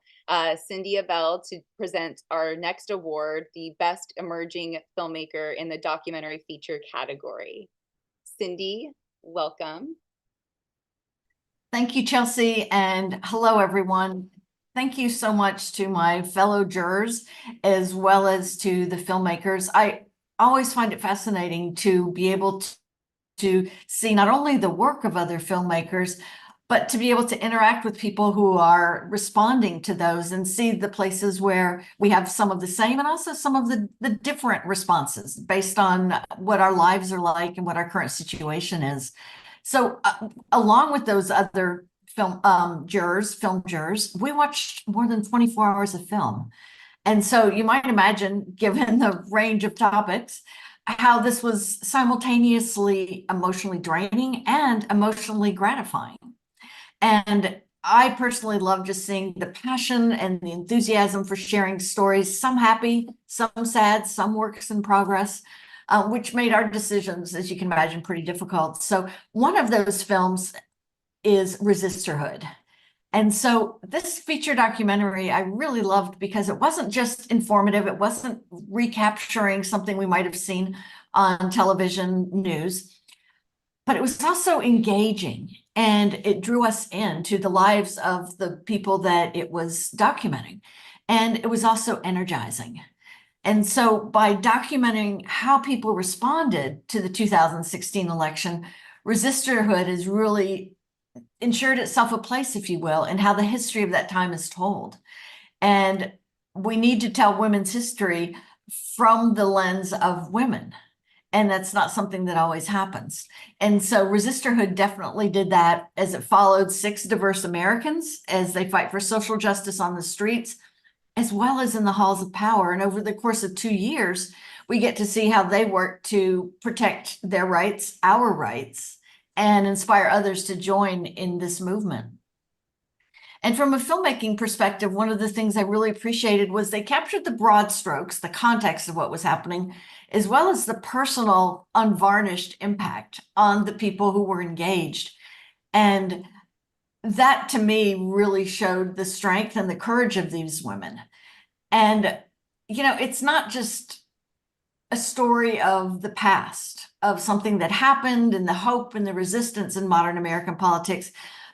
Cindy Abell, to present our next award, the Best Emerging Filmmaker in the Documentary Feature category. Cindy, welcome. Thank you, Chelsea, and hello, everyone. Thank you so much to my fellow jurors, as well as to the filmmakers. I always find it fascinating to be able to see not only the work of other filmmakers, but to be able to interact with people who are responding to those and see the places where we have some of the same and also some of the different responses based on what our lives are like and what our current situation is. So along with those other film jurors, we watched more than 24 hours of film. And so you might imagine, given the range of topics, how this was simultaneously emotionally draining and emotionally gratifying. And I personally love just seeing the passion and the enthusiasm for sharing stories, some happy, some sad, some works in progress, which made our decisions, as you can imagine, pretty difficult. So one of those films is Resisterhood. And so this feature documentary I really loved because it wasn't just informative. It wasn't recapturing something we might have seen on television news, but it was also engaging, and it drew us into the lives of the people that it was documenting. And it was also energizing. And so by documenting how people responded to the 2016 election, Resisterhood has really ensured itself a place, if you will, in how the history of that time is told. And we need to tell women's history from the lens of women. And that's not something that always happens. And so Resisterhood definitely did that, as it followed 6 diverse Americans as they fight for social justice on the streets, as well as in the halls of power. And over the course of 2 years, we get to see how they work to protect their rights, our rights, and inspire others to join in this movement. And from a filmmaking perspective, one of the things I really appreciated was they captured the broad strokes, the context of what was happening, as well as the personal, unvarnished impact on the people who were engaged. And that, to me, really showed the strength and the courage of these women. And, you know, it's not just a story of the past, of something that happened and the hope and the resistance in modern American politics,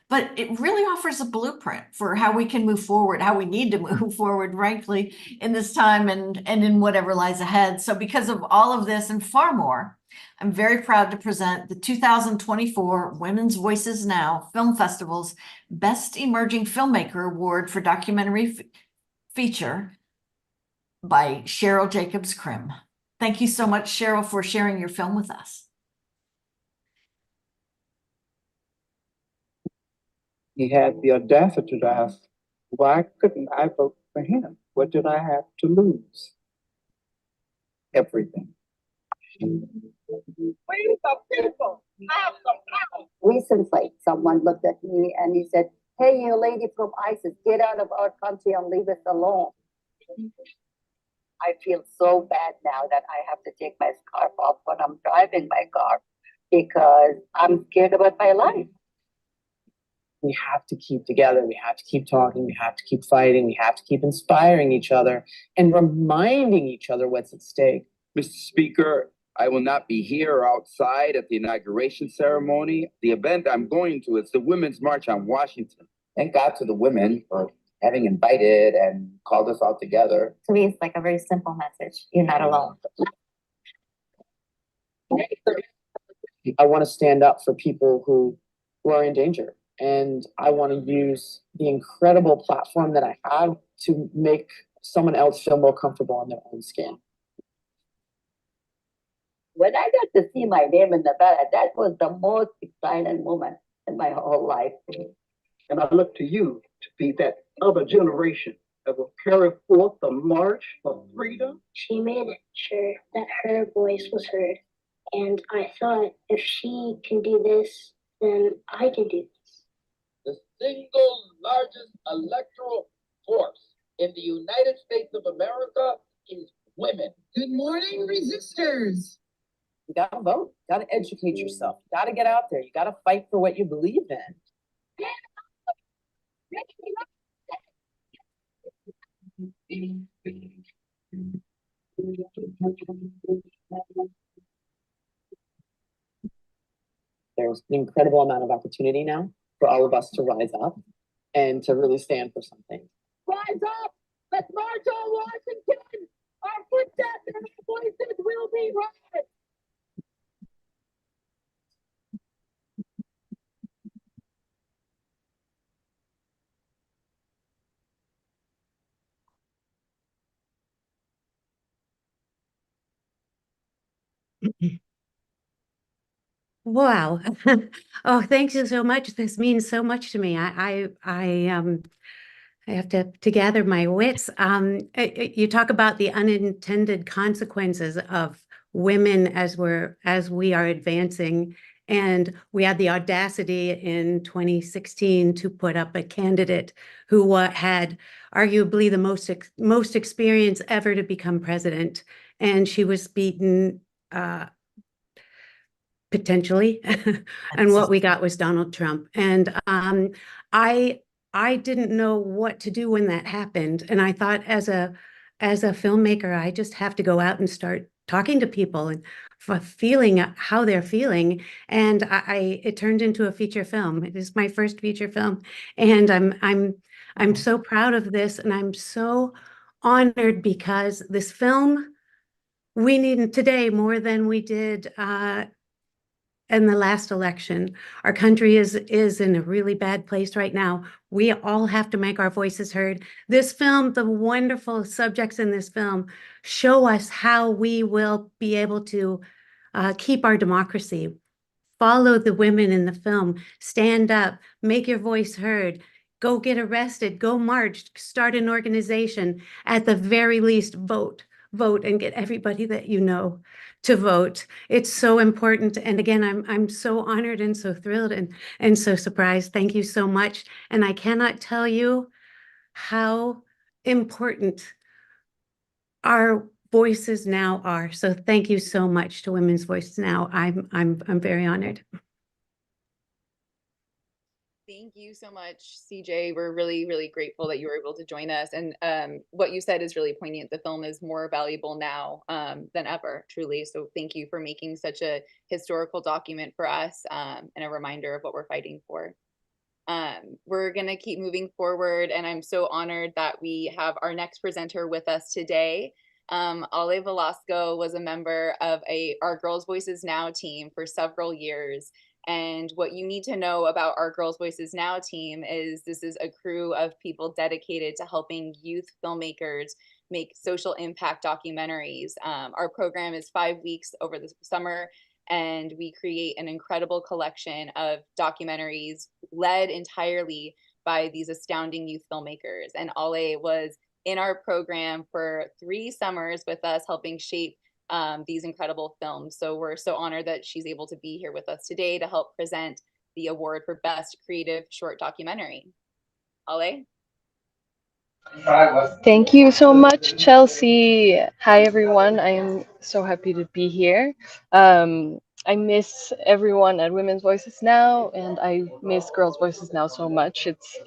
but it really offers a blueprint for how we can move forward, how we need to move forward, frankly, in this time and in whatever lies ahead. So because of all of this and far more, I'm very proud to present the 2024 Women's Voices Now Film Festival's Best Emerging Filmmaker Award for Documentary Feature by Cheryl Jacobs Krim. Thank you so much, Cheryl, for sharing your film with us. He had the audacity to ask, why couldn't I vote for him? What did I have to lose? Everything. We the people have the power. Recently, someone looked at me and he said, hey, you lady from ISIS, get out of our country and leave us alone. I feel so bad now that I have to take my scarf off when I'm driving my car because I'm scared about my life. We have to keep together. We have to keep talking. We have to keep fighting. We have to keep inspiring each other and reminding each other what's at stake. Mr. Speaker, I will not be here or outside at the inauguration ceremony. The event I'm going to is the Women's March on Washington. Thank God to the women for having invited and called us all together. To me, it's like a very simple message. You're not alone. I want to stand up for people who are in danger. And I want to use the incredible platform that I have to make someone else feel more comfortable in their own skin. When I got to see my name in the ballot, that was the most exciting moment in my whole life. And I look to you to be that other generation that will carry forth the march for freedom. She made sure that her voice was heard. And I thought, if she can do this, then I can do this. The single largest electoral force in the United States of America is women. Good morning, resistors. You gotta vote, you gotta educate yourself, you gotta get out there, you gotta fight for what you believe in. There's an incredible amount of opportunity now for all of us to rise up and to really stand for something. Rise up! Let's march on Washington! Our footsteps and our voices will be heard! Wow. Oh, thank you so much. This means so much to me. I have to gather my wits. You talk about the unintended consequences of women as we are advancing, and we had the audacity in 2016 to put up a candidate who had arguably the most experience ever to become president, and she was beaten potentially. And what we got was Donald Trump. And I didn't know what to do when that happened. And I thought as a filmmaker, I just have to go out and start talking to people and feeling how they're feeling. And it turned into a feature film. It is my first feature film. And I'm so proud of this, and I'm so honored because this film we need today more than we did in the last election. Our country is in a really bad place right now. We all have to make our voices heard. This film, the wonderful subjects in this film, show us how we will be able to keep our democracy. Follow the women in the film. Stand up, make your voice heard. Go get arrested, go march, start an organization. At the very least, vote and get everybody that you know to vote. It's so important. And again, I'm so honored and so thrilled and so surprised. Thank you so much. And I cannot tell you how important our voices now are. So thank you so much to Women's Voices Now. I'm very honored. Thank you so much, CJ. We're really, really grateful that you were able to join us. And what you said is really poignant. The film is more valuable now than ever, truly. So thank you for making such a historical document for us and a reminder of what we're fighting for. We're going to keep moving forward, and I'm so honored that we have our next presenter with us today. Ale Velasco was a member of our Girls Voices Now team for several years. And what you need to know about our Girls Voices Now team is this is a crew of people dedicated to helping youth filmmakers make social impact documentaries. Our program is 5 weeks over the summer, and we create an incredible collection of documentaries led entirely by these astounding youth filmmakers. And Ale was in our program for 3 summers with us, helping shape these incredible films. So we're so honored that she's able to be here with us today to help present the award for Best Creative Short Documentary. Ale? Thank you so much, Chelsea. Hi, everyone. I am so happy to be here. I miss everyone at Women's Voices Now, and I miss Girls Voices Now so much. It's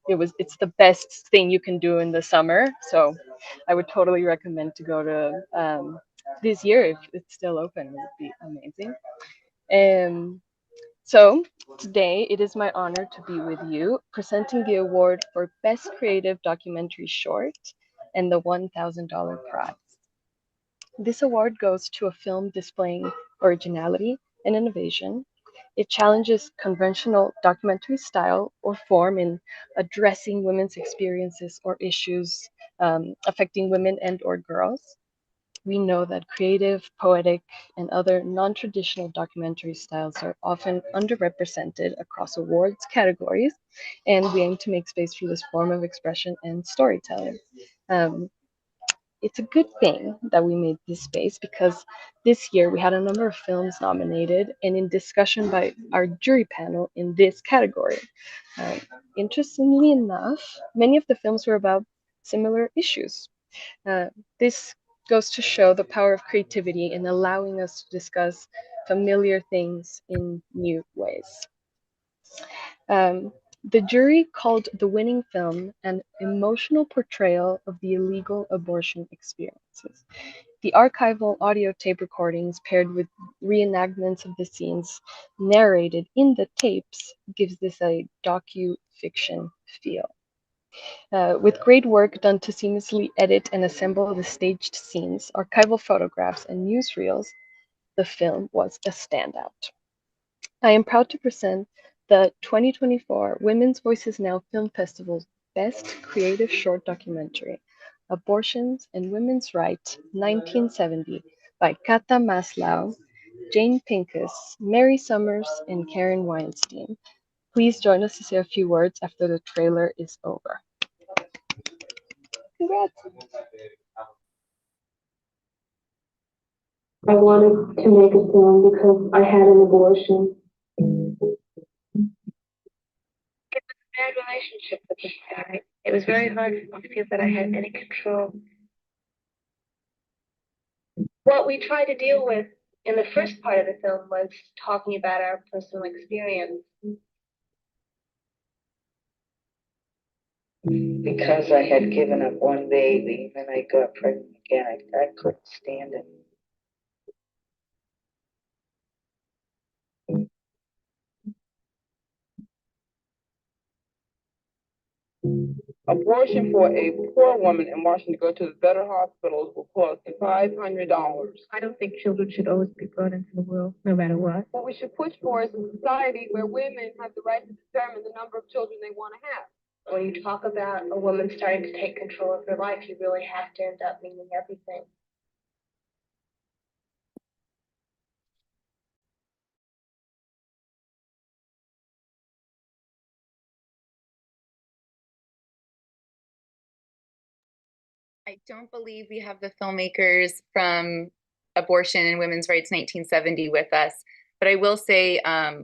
the best thing you can do in the summer. So I would totally recommend to go to this year if it's still open. It would be amazing. So today it is my honor to be with you presenting the award for Best Creative Documentary Short and the $1,000 prize. This award goes to a film displaying originality and innovation. It challenges conventional documentary style or form in addressing women's experiences or issues affecting women and or girls. We know that creative, poetic, and other non-traditional documentary styles are often underrepresented across awards categories, and we aim to make space for this form of expression and storytelling. It's a good thing that we made this space because this year we had a number of films nominated and in discussion by our jury panel in this category. Interestingly enough, many of the films were about similar issues. This goes to show the power of creativity in allowing us to discuss familiar things in new ways. The jury called the winning film an emotional portrayal of the illegal abortion experiences. The archival audio tape recordings paired with reenactments of the scenes narrated in the tapes gives this a docu-fiction feel. With great work done to seamlessly edit and assemble the staged scenes, archival photographs, and newsreels, the film was a standout. I am proud to present the 2024 Women's Voices Now Film Festival's Best Creative Short Documentary, Abortions and Women's Rights, 1970, by Kata Maslow, Jane Pincus, Mary Summers, and Karen Weinstein. Please join us to say a few words after the trailer is over. Congrats. I wanted to make a film because I had an abortion. It was a bad relationship with this guy. It was very hard for me to feel that I had any control. What we tried to deal with And the first part of the film was talking about our personal experience. Because I had given up one baby and I got pregnant again, I couldn't stand it. Abortion for a poor woman in Washington to go to the better hospitals will cost $500. I don't think children should always be brought into the world, no matter what. What we should push for is a society where women have the right to determine the number of children they want to have. When you talk about a woman starting to take control of her life, you really have to end up meaning everything. I don't believe we have the filmmakers from Abortion and Women's Rights 1970 with us, but I will say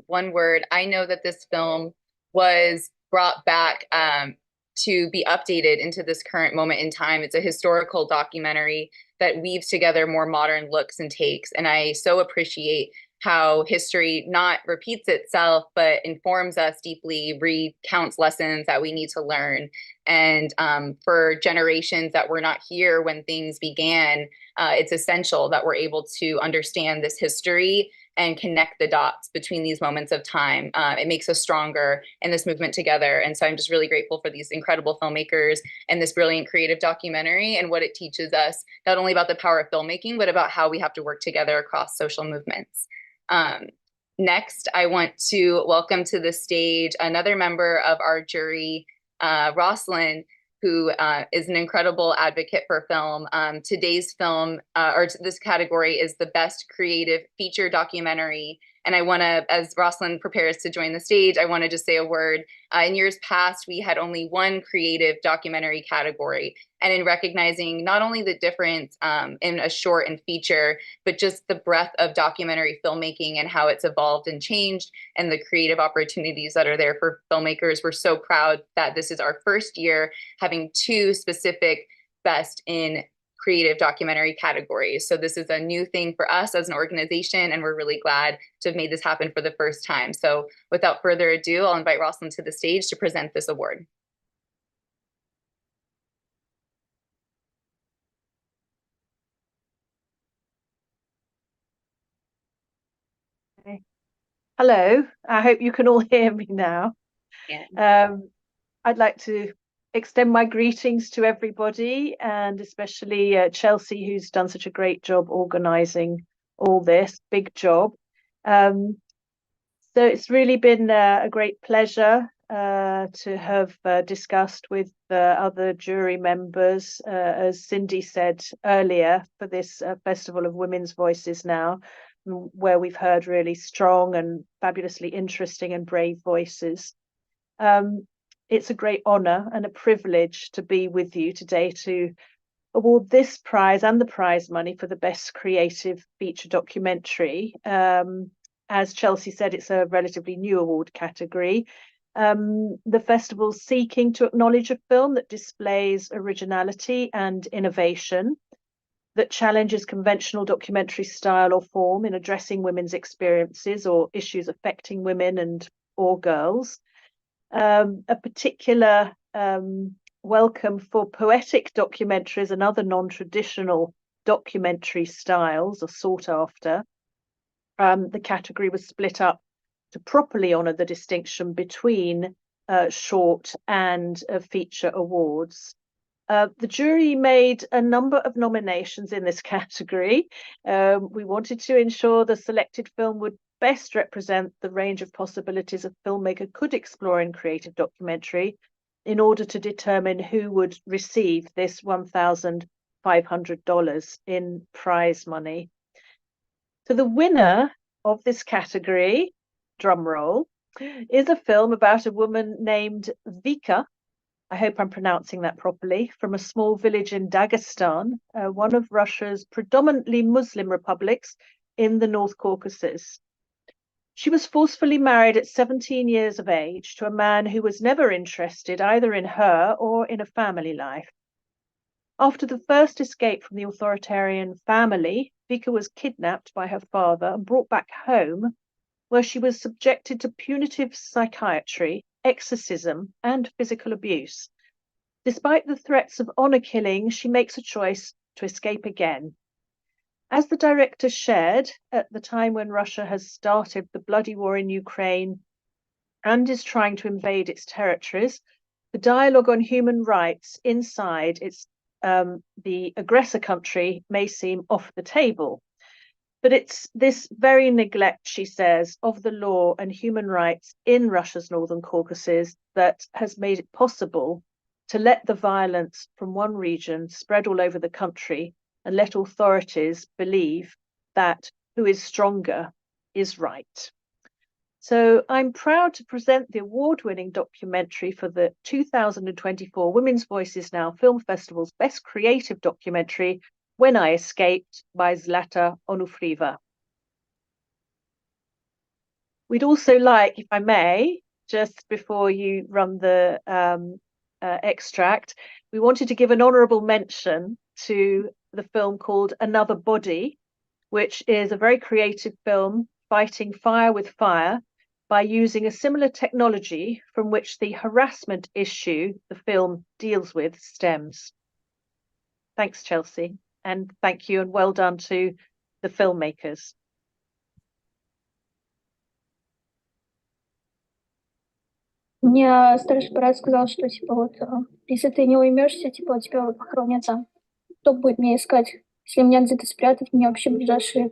one word. I know that this film was brought back to be updated into this current moment in time. It's a historical documentary that weaves together more modern looks and takes, and I so appreciate how history not repeats itself, but informs us deeply, recounts lessons that we need to learn. And for generations that were not here when things began, it's essential that we're able to understand this history and connect the dots between these moments of time. It makes us stronger in this movement together. And so I'm just really grateful for these incredible filmmakers and this brilliant creative documentary and what it teaches us, not only about the power of filmmaking, but about how we have to work together across social movements. Next, I want to welcome to the stage another member of our jury, Rosalind, who is an incredible advocate for film. Today's film, or this category, is the best creative feature documentary. And I want to, as Rosalind prepares to join the stage, I want to just say a word. In years past, we had only one creative documentary category. And in recognizing not only the difference in a short and feature, but just the breadth of documentary filmmaking and how it's evolved and changed and the creative opportunities that are there for filmmakers, we're so proud that this is our first year having two specific best in creative documentary categories. So this is a new thing for us as an organization, and we're really glad to have made this happen for the first time. So without further ado, I'll invite Rosalind to the stage to present this award. Hello, I hope you can all hear me now. Yeah. I'd like to extend my greetings to everybody, and especially Chelsea, who's done such a great job organising all this, big job. So it's really been a great pleasure to have discussed with other jury members, as Cindy said earlier, for this Festival of Women's Voices Now, where we've heard really strong and fabulously interesting and brave voices. It's a great honour and a privilege to be with you today to award this prize and the prize money for the best creative feature documentary. As Chelsea said, it's a relatively new award category. The festival's seeking to acknowledge a film that displays originality and innovation, that challenges conventional documentary style or form in addressing women's experiences or issues affecting women and or girls. A particular welcome for poetic documentaries and other non-traditional documentary styles are sought after. The category was split up to properly honour the distinction between short and feature awards. The jury made a number of nominations in this category. We wanted to ensure the selected film would best represent the range of possibilities a filmmaker could explore in creative documentary in order to determine who would receive this $1,500 in prize money. So the winner of this category, drum roll, is a film about a woman named Vika, I hope I'm pronouncing that properly, from a small village in Dagestan, one of Russia's predominantly Muslim republics in the North Caucasus. She was forcefully married at 17 years of age to a man who was never interested either in her or in a family life. After the first escape from the authoritarian family, Vika was kidnapped by her father and brought back home, where she was subjected to punitive psychiatry, exorcism, and physical abuse. Despite the threats of honor killing, she makes a choice to escape again. As the director shared, at the time when Russia has started the bloody war in Ukraine and is trying to invade its territories, the dialogue on human rights inside the aggressor country may seem off the table. But it's this very neglect, she says, of the law and human rights in Russia's Northern Caucasus that has made it possible to let the violence from one region spread all over the country and let authorities believe that who is stronger is right. So I'm proud to present the award-winning documentary for the 2024 Women's Voices Now Film Festival's Best Creative Documentary, When I Escaped, by Zlata Onufrieva. We'd also like, if I may, just before you run the extract, we wanted to give an honourable mention to the film called Another Body, which is a very creative film fighting fire with fire by using a similar technology from which the harassment issue the film deals with stems. Thanks, Chelsea, and thank you and well done to the filmmakers. Мне старший брат сказал, что, типа, вот, если ты не уймешься, типа, тебя вот похоронят там. Кто будет меня искать? Если меня где-то спрятать, меня вообще ближайшие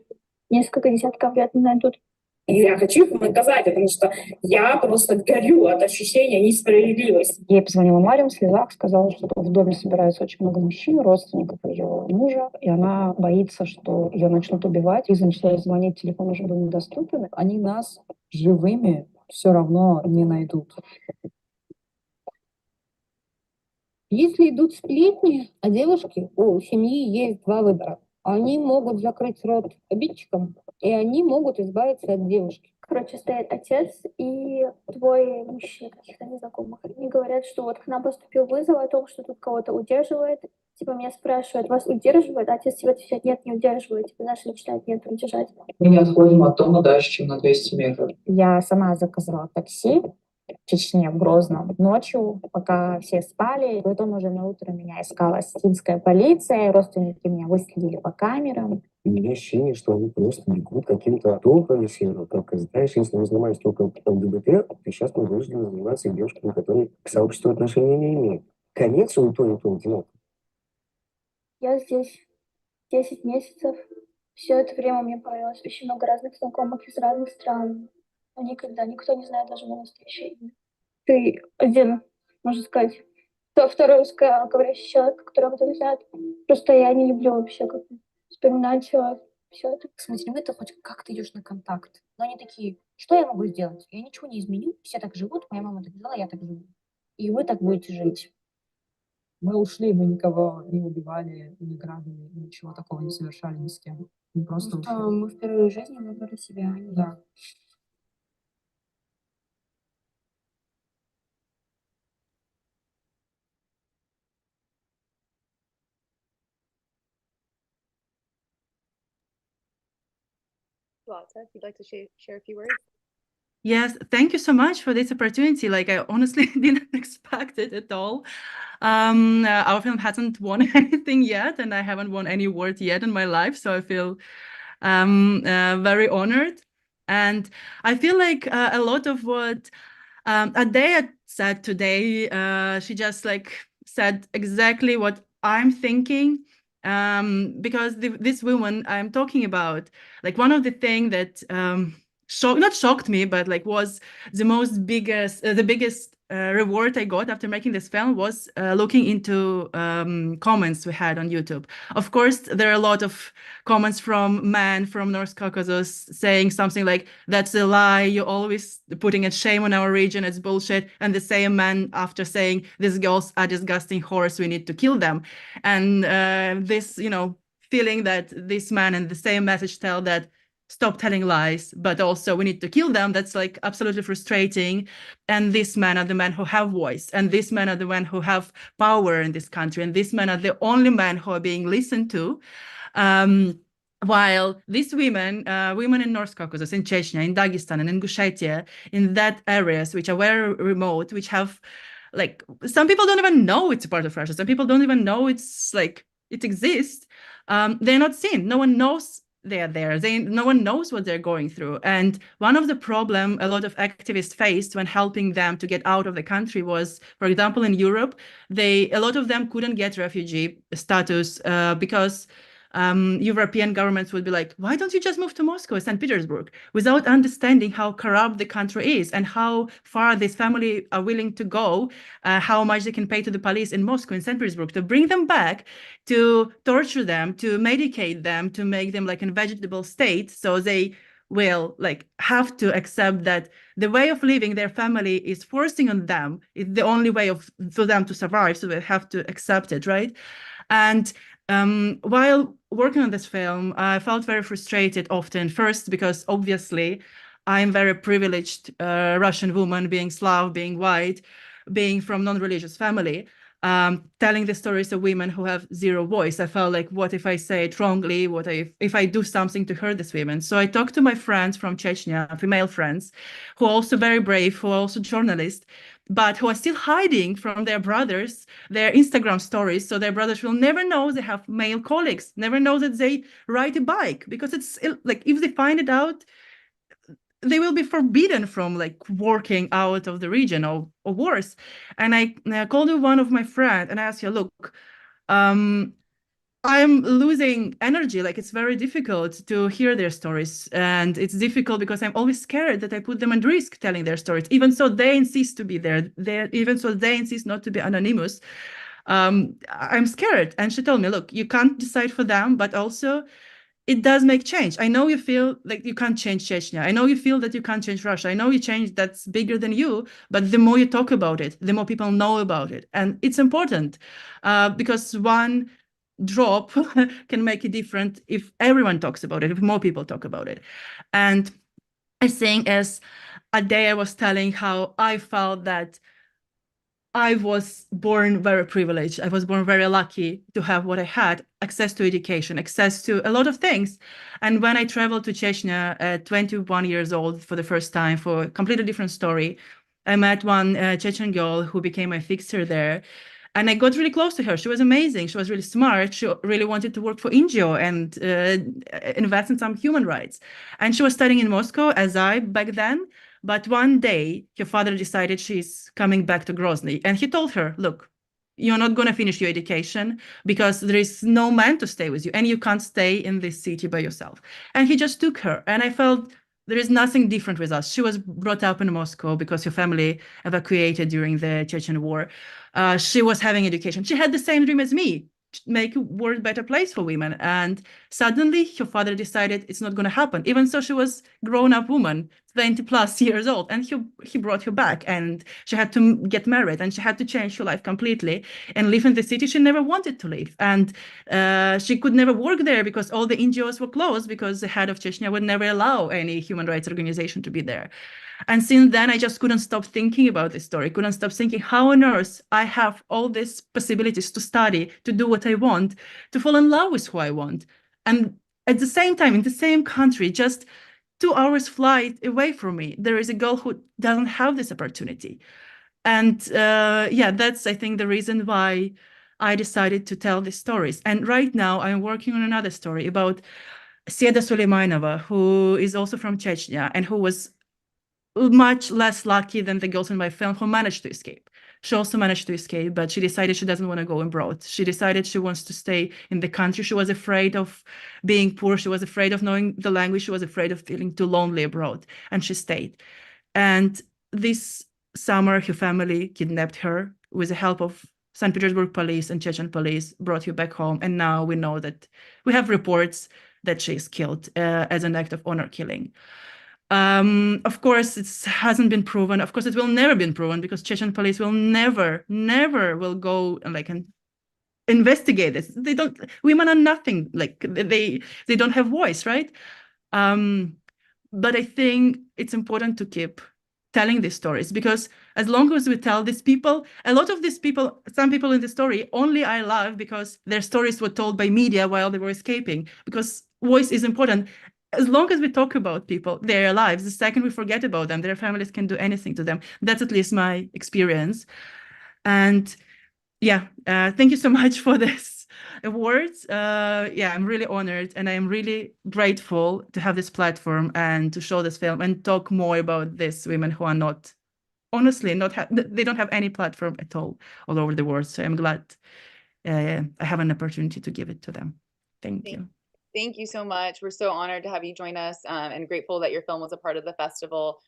несколько десятков лет не найдут. И я хочу их наказать, потому что я просто горю от ощущения несправедливости. Ей позвонила Мария в слезах, сказала, что в доме собирается очень много мужчин, родственников ее мужа, и она боится, что ее начнут убивать. Лиза начала звонить, телефон уже был недоступен. Они нас живыми все равно не найдут. Если идут сплетни о девушке, у семьи есть два выбора. Они могут закрыть рот обидчикам, и они могут избавиться от девушки. Короче, стоит отец и двое мужчин, каких-то незнакомых. Они говорят, что вот к нам поступил вызов о том, что тут кого-то удерживает. Типа меня спрашивают, вас удерживает? А отец типа отвечает, нет, не удерживает. Типа наши начинают нет удержать. Мы не отходим от дома дальше, чем на 200 метров. Я сама заказала такси в Чечне, в Грозном, ночью, пока все спали. Потом уже на утро меня искала осетинская полиция, родственники меня выследили по камерам. У меня ощущение, что они просто бегут каким-то толпом, только, знаешь, если мы занимаемся только ЛГБТ, то сейчас мы вынуждены заниматься и девушками, которые к сообществу отношения не имеют. Конец у то одиноко. Я здесь 10 месяцев. Все это время у меня появилось очень много разных знакомых из разных стран. Но никогда никто не знает даже мое настоящее имя. Ты один, можно сказать, второй русскоговорящий человек, которого кто-то знает. Просто я не люблю вообще как вспоминать все это. Смотри, ты хоть как-то идешь на контакт. Но они такие, что я могу сделать? Я ничего не изменю. Все так живут, моя мама так жила, я так живу. И вы так будете жить. Мы ушли, мы никого не убивали, не грабили, ничего такого не совершали ни с кем. Мы просто ушли. Мы впервые в жизни выбрали себя. Да. Zlata, if you'd like to share a few words. Yes, thank you so much for this opportunity. Like, I honestly didn't expect it at all. Our film hasn't won anything yet, and I haven't won any award yet in my life, so I feel very honored. And I feel like a lot of what Adea said today, she just like said exactly what I'm thinking. Because this woman I'm talking about, like one of the things that not shocked me, but like was the biggest reward I got after making this film was looking into comments we had on YouTube. Of course, there are a lot of comments from men from North Caucasus saying something like, that's a lie, you're always putting a shame on our region, it's bullshit. And the same man after saying, these girls are disgusting whores, we need to kill them. And this, feeling that this man and the same message tell that stop telling lies, but also we need to kill them. That's like absolutely frustrating. And these men are the men who have voice, and these men are the men who have power in this country, and these men are the only men who are being listened to. While these women, women in North Caucasus, in Chechnya, in Dagestan, and in Ingushetia, in that areas which are very remote, which have, like, some people don't even know it's a part of Russia. Some people don't even know it's like it exists. They're not seen. No one knows they're there. No one knows what they're going through. And one of the problem a lot of activists faced when helping them to get out of the country was, for example, in Europe, a lot of them couldn't get refugee status because European governments would be like, why don't you just move to Moscow or St. Petersburg, without understanding how corrupt the country is and how far this family are willing to go, how much they can pay to the police in Moscow and St. Petersburg to bring them back, to torture them, to medicate them, to make them like in vegetable state. So they will like have to accept that the way of living their family is forcing on them. It's the only way for them to survive. So they have to accept it, right? And while working on this film, I felt very frustrated often. First, because obviously I'm very privileged Russian woman, being Slav, being white, being from non-religious family, telling the stories of women who have zero voice. I felt like, what if I say it wrongly? What if I do something to hurt these women? So I talked to my friends from Chechnya, female friends, who are also very brave, who are also journalists, but who are still hiding from their brothers, their Instagram stories. So their brothers will never know they have male colleagues, never know that they ride a bike, because it's like, if they find it out, they will be forbidden from like working out of the region or worse. And I called one of my friends and I asked her, look, I'm losing energy. Like, it's very difficult to hear their stories. And it's difficult because I'm always scared that I put them at risk telling their stories. Even so, they insist to be there. Even so, they insist not to be anonymous. I'm scared. And she told me, look, you can't decide for them, but also it does make change. I know you feel like you can't change Chechnya. I know you feel that you can't change Russia. I know you change that's bigger than you, but the more you talk about it, the more people know about it. And it's important because one drop can make it different if everyone talks about it, if more people talk about it. And I think as a day I was telling how I felt that I was born very privileged. I was born very lucky to have what I had, access to education, access to a lot of things. And when I traveled to Chechnya at 21 years old for the first time for a completely different story, I met one Chechen girl who became my fixer there. And I got really close to her. She was amazing. She was really smart. She really wanted to work for NGO and invest in some human rights. And she was studying in Moscow, as I back then. But one day, her father decided she's coming back to Grozny. And he told her, look, you're not going to finish your education because there is no man to stay with you. And you can't stay in this city by yourself. And he just took her. And I felt there is nothing different with us. She was brought up in Moscow because her family evacuated during the Chechen War. She was having education. She had the same dream as me, make a world better place for women. And suddenly her father decided it's not going to happen. Even so, she was grown-up woman, 20 plus years old, and he brought her back, and she had to get married, and she had to change her life completely and live in the city she never wanted to live. And she could never work there because all the NGOs were closed, because the head of Chechnya would never allow any human rights organization to be there. And since then, I just couldn't stop thinking about this story, couldn't stop thinking, how on earth I have all these possibilities to study, to do what I want, to fall in love with who I want. And at the same time, in the same country, just 2 hours flight away from me, there is a girl who doesn't have this opportunity. And yeah, that's, I think, the reason why I decided to tell these stories. And right now I'm working on another story about Seda Suleimanova, who is also from Chechnya and who was much less lucky than the girls in my film who managed to escape. She also managed to escape, but she decided she doesn't want to go abroad. She decided she wants to stay in the country. She was afraid of being poor. She was afraid of knowing the language. She was afraid of feeling too lonely abroad, and she stayed. And this summer, her family kidnapped her with the help of St. Petersburg police and Chechen police, brought her back home. And now we know that we have reports that she is killed as an act of honor killing. Of course, it hasn't been proven. Of course, it will never be proven because Chechen police will never will go and investigate this. They don't. Women are nothing. Like they don't have voice, right? But I think it's important to keep telling these stories, because as long as we tell these people, a lot of these people, some people in the story only are alive because their stories were told by media while they were escaping, because voice is important. As long as we talk about people, their lives, the second we forget about them, their families can do anything to them. That's at least my experience. And yeah, thank you so much for this awards. Yeah, I'm really honored, and I am really grateful to have this platform and to show this film and talk more about these women who are not, honestly, they don't have any platform at all over the world. So I'm glad I have an opportunity to give it to them. Thank you. Thank you so much. We're so honored to have you join us, and grateful that your film was a part of the festival.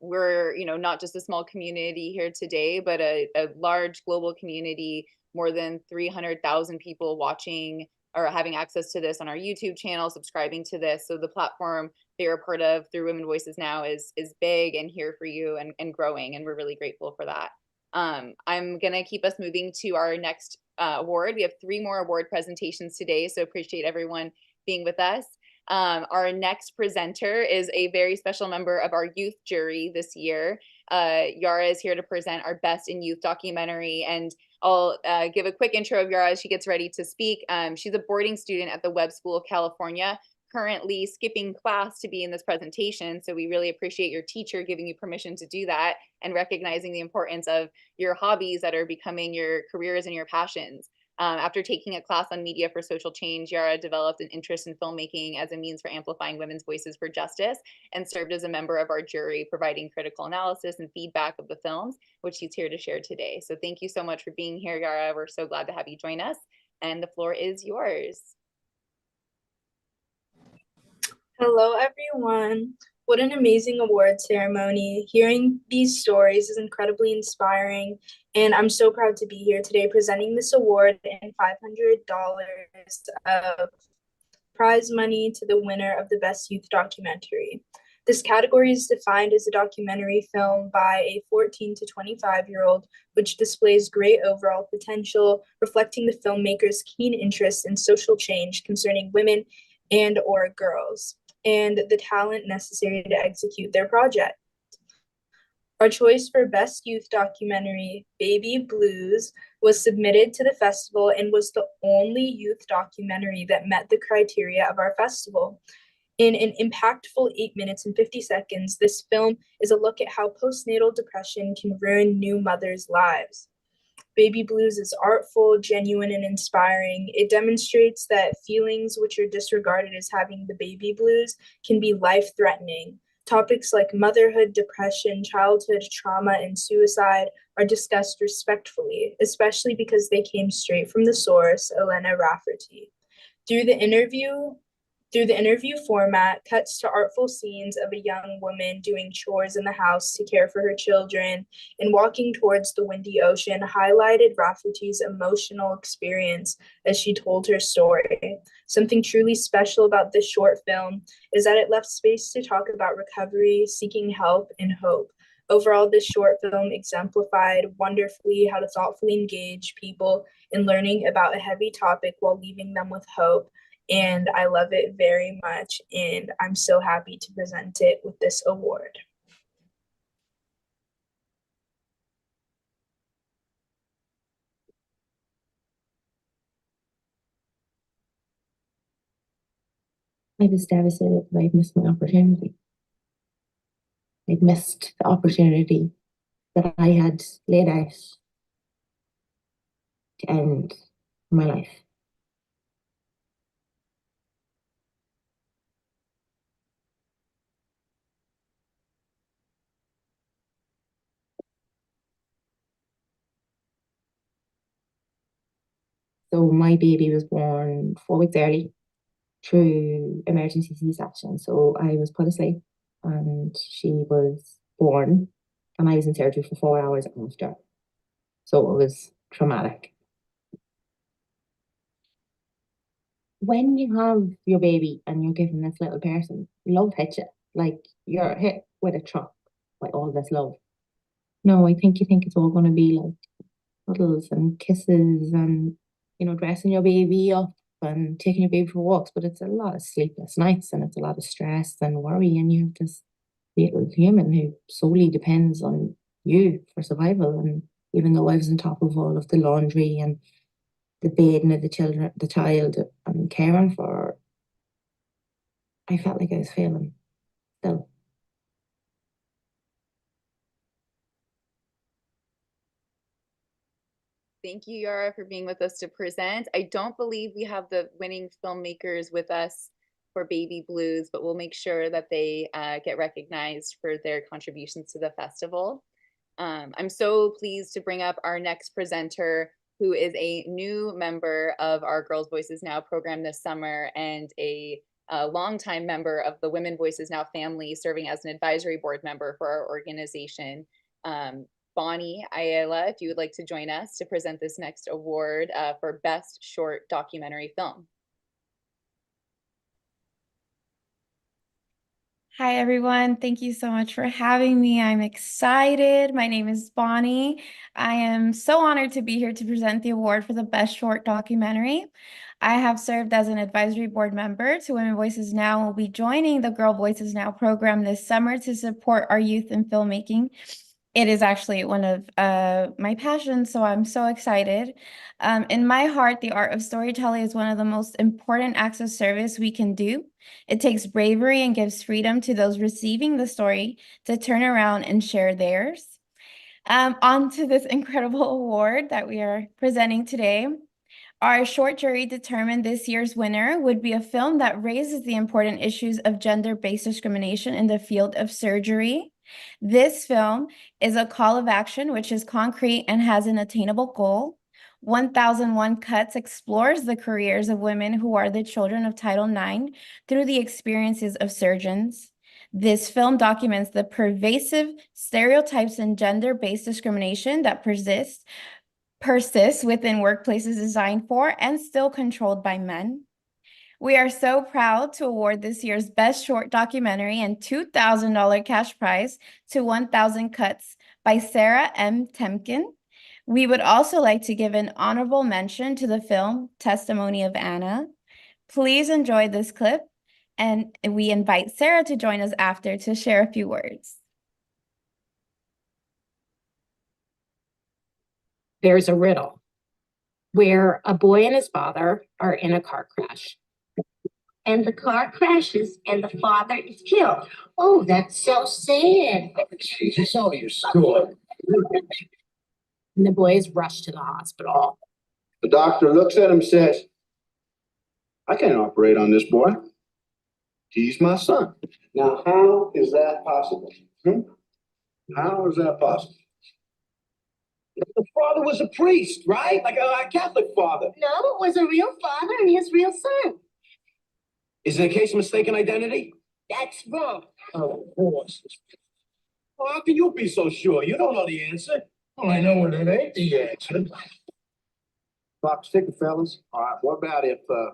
We're, not just a small community here today, but a large global community, more than 300,000 people watching or having access to this on our YouTube channel, subscribing to this. So the platform that you're a part of through Women Voices Now is big and here for you and growing, and we're really grateful for that. I'm gonna keep us moving to our next award. We have 3 more award presentations today, so appreciate everyone being with us. Our next presenter is a very special member of our youth jury this year. Yara is here to present our Best in Youth documentary, and I'll give a quick intro of Yara as she gets ready to speak. She's a boarding student at the Webb School of California, currently skipping class to be in this presentation. So we really appreciate your teacher giving you permission to do that and recognizing the importance of your hobbies that are becoming your careers and your passions. After taking a class on media for social change, Yara developed an interest in filmmaking as a means for amplifying women's voices for justice, and served as a member of our jury, providing critical analysis and feedback of the films, which she's here to share today. So thank you so much for being here, Yara. We're so glad to have you join us, and the floor is yours. Hello, everyone. What an amazing award ceremony. Hearing these stories is incredibly inspiring, and I'm so proud to be here today presenting this award and $500 of prize money to the winner of the Best Youth Documentary. This category is defined as a documentary film by a 14 to 25-year-old, which displays great overall potential, reflecting the filmmaker's keen interest in social change concerning women and/or girls, and the talent necessary to execute their project. Our choice for Best Youth Documentary, Baby Blues, was submitted to the festival and was the only youth documentary that met the criteria of our festival. In an impactful 8 minutes and 50 seconds, this film is a look at how postnatal depression can ruin new mothers' lives. Baby Blues is artful, genuine, and inspiring. It demonstrates that feelings which are disregarded as having the baby blues can be life-threatening. Topics like motherhood, depression, childhood trauma, and suicide are discussed respectfully, especially because they came straight from the source, Elena Rafferty. Through the interview format, cuts to artful scenes of a young woman doing chores in the house to care for her children and walking towards the windy ocean highlighted Rafferty's emotional experience as she told her story. Something truly special about this short film is that it left space to talk about recovery, seeking help, and hope. Overall, this short film exemplified wonderfully how to thoughtfully engage people in learning about a heavy topic while leaving them with hope. And I love it very much, and I'm so happy to present it with this award. I was devastated that I'd missed my opportunity. I'd missed the opportunity that I had laid out to end my life. So my baby was born 4 weeks early through emergency C-section. So I was put asleep and she was born and I was in surgery for 4 hours after. So it was traumatic. When you have your baby and you're given this little person, love hits you. Like you're hit with a truck by all this love. No, I think you think it's all going to be like cuddles and kisses and, dressing your baby up and taking your baby for walks, but it's a lot of sleepless nights and it's a lot of stress and worry. And you have this little human who solely depends on you for survival. And even though I was on top of all of the laundry and the bathing of the child I'm caring for, I felt like I was failing still. Thank you, Yara, for being with us to present. I don't believe we have the winning filmmakers with us for Baby Blues, but we'll make sure that they get recognized for their contributions to the festival. I'm so pleased to bring up our next presenter, who is a new member of our Girls Voices Now program this summer and a longtime member of the Women Voices Now family, serving as an advisory board member for our organization. Bonnie Ayala, if you would like to join us to present this next award for Best Short Documentary Film. Hi, everyone. Thank you so much for having me. I'm excited. My name is Bonnie. I am so honored to be here to present the award for the Best Short Documentary. I have served as an advisory board member to Women Voices Now and will be joining the Girl Voices Now program this summer to support our youth in filmmaking. It is actually one of my passions, so I'm so excited. In my heart, the art of storytelling is one of the most important acts of service we can do. It takes bravery and gives freedom to those receiving the story to turn around and share theirs. On to this incredible award that we are presenting today. Our short jury determined this year's winner would be a film that raises the important issues of gender-based discrimination in the field of surgery. This film is a call of action, which is concrete and has an attainable goal. 1001 Cuts explores the careers of women who are the children of Title IX through the experiences of surgeons. This film documents the pervasive stereotypes and gender-based discrimination that persists within workplaces designed for and still controlled by men. We are so proud to award this year's Best Short Documentary and $2,000 cash prize to 1000 Cuts by Sarah M. Temkin. We would also like to give an honorable mention to the film Testimony of Anna. Please enjoy this clip, and we invite Sarah to join us after to share a few words. There's a riddle where a boy and his father are in a car crash. And the car crashes and the father is killed. Oh, that's so sad. Jesus, all your story. And the boy is rushed to the hospital. The doctor looks at him and says, I can't operate on this boy. He's my son. Now, how is that possible? How is that possible? The father was a priest, right? Like a Catholic father. No, it was a real father and his real son. Is it a case of mistaken identity? That's wrong. Of course. Well, how can you be so sure? You don't know the answer. Well, I know what it ain't the answer. Clock ticket, fellas. All right. What about if the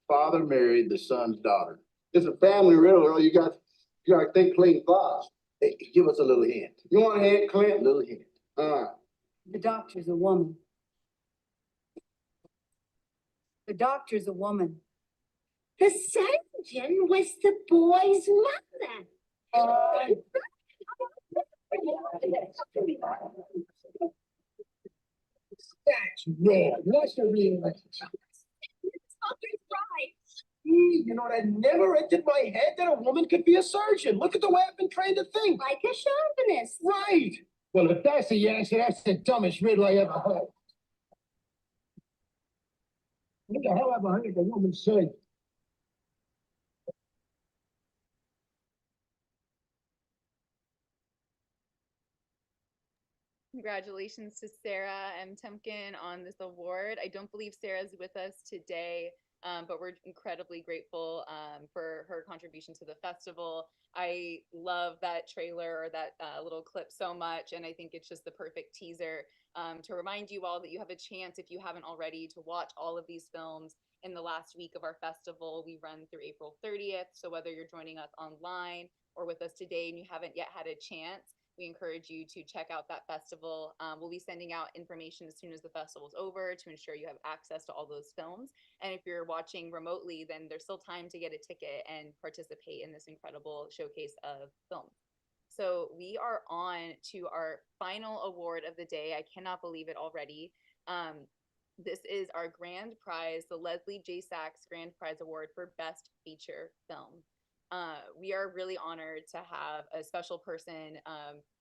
father married the son's daughter? It's a family riddle. Earl. You got to think clean thoughts. Hey, give us a little hint. You want a hint, Clint? Little hint. All right. The doctor's a woman. The doctor's a woman. The surgeon was the boy's mother. That's wrong. That's a real answer. You know, that never entered my head that a woman could be a surgeon. Look at the way I've been trained to think. Like a chauvinist. Right. Well, if that's the answer, that's the dumbest riddle I ever heard. What the hell have I heard a woman say? Congratulations to Sarah M. Temkin on this award. I don't believe Sarah's with us today, but we're incredibly grateful for her contribution to the festival. I love that trailer or that little clip so much, and I think it's just the perfect teaser to remind you all that you have a chance, if you haven't already, to watch all of these films in the last week of our festival. We run through April 30th, so whether you're joining us online or with us today and you haven't yet had a chance, we encourage you to check out that festival. We'll be sending out information as soon as the festival's over to ensure you have access to all those films. And if you're watching remotely, then there's still time to get a ticket and participate in this incredible showcase of films. So we are on to our final award of the day. I cannot believe it already. This is our grand prize, the Leslie J. Sachs Grand Prize Award for Best Feature Film. We are really honored to have a special person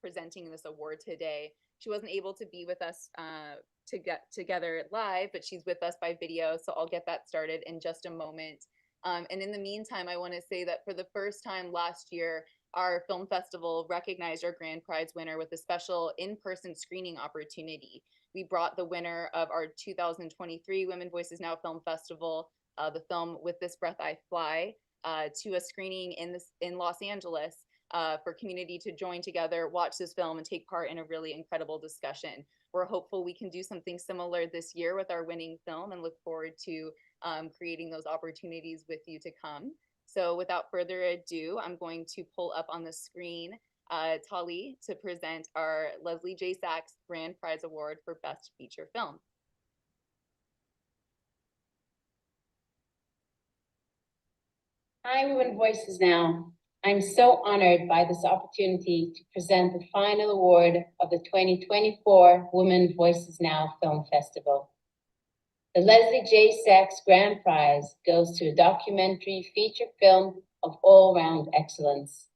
presenting this award today. She wasn't able to be with us to get together live, but she's with us by video, so I'll get that started in just a moment. And in the meantime, I want to say that for the first time last year, our film festival recognized our grand prize winner with a special in-person screening opportunity. We brought the winner of our 2023 Women Voices Now Film Festival, the film With This Breath I Fly, to a screening in Los Angeles for community to join together, watch this film, and take part in a really incredible discussion. We're hopeful we can do something similar this year with our winning film and look forward to creating those opportunities with you to come. So without further ado, I'm going to pull up on the screen Tali to present our Leslie J. Sachs Grand Prize Award for Best Feature Film. Hi, Women Voices Now. I'm so honored by this opportunity to present the final award of the 2024 Women Voices Now Film Festival. The Leslie J. Sachs Grand Prize goes to a documentary feature film of all-round excellence,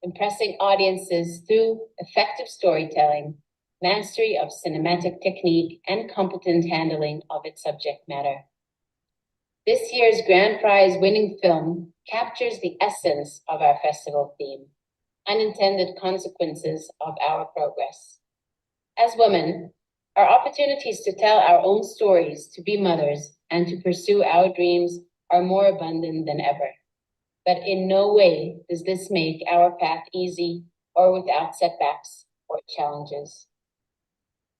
impressing audiences through effective storytelling, mastery of cinematic technique, and competent handling of its subject matter. This year's Grand Prize winning film captures the essence of our festival theme, unintended consequences of our progress. As women, our opportunities to tell our own stories, to be mothers, and to pursue our dreams are more abundant than ever. But in no way does this make our path easy or without setbacks or challenges.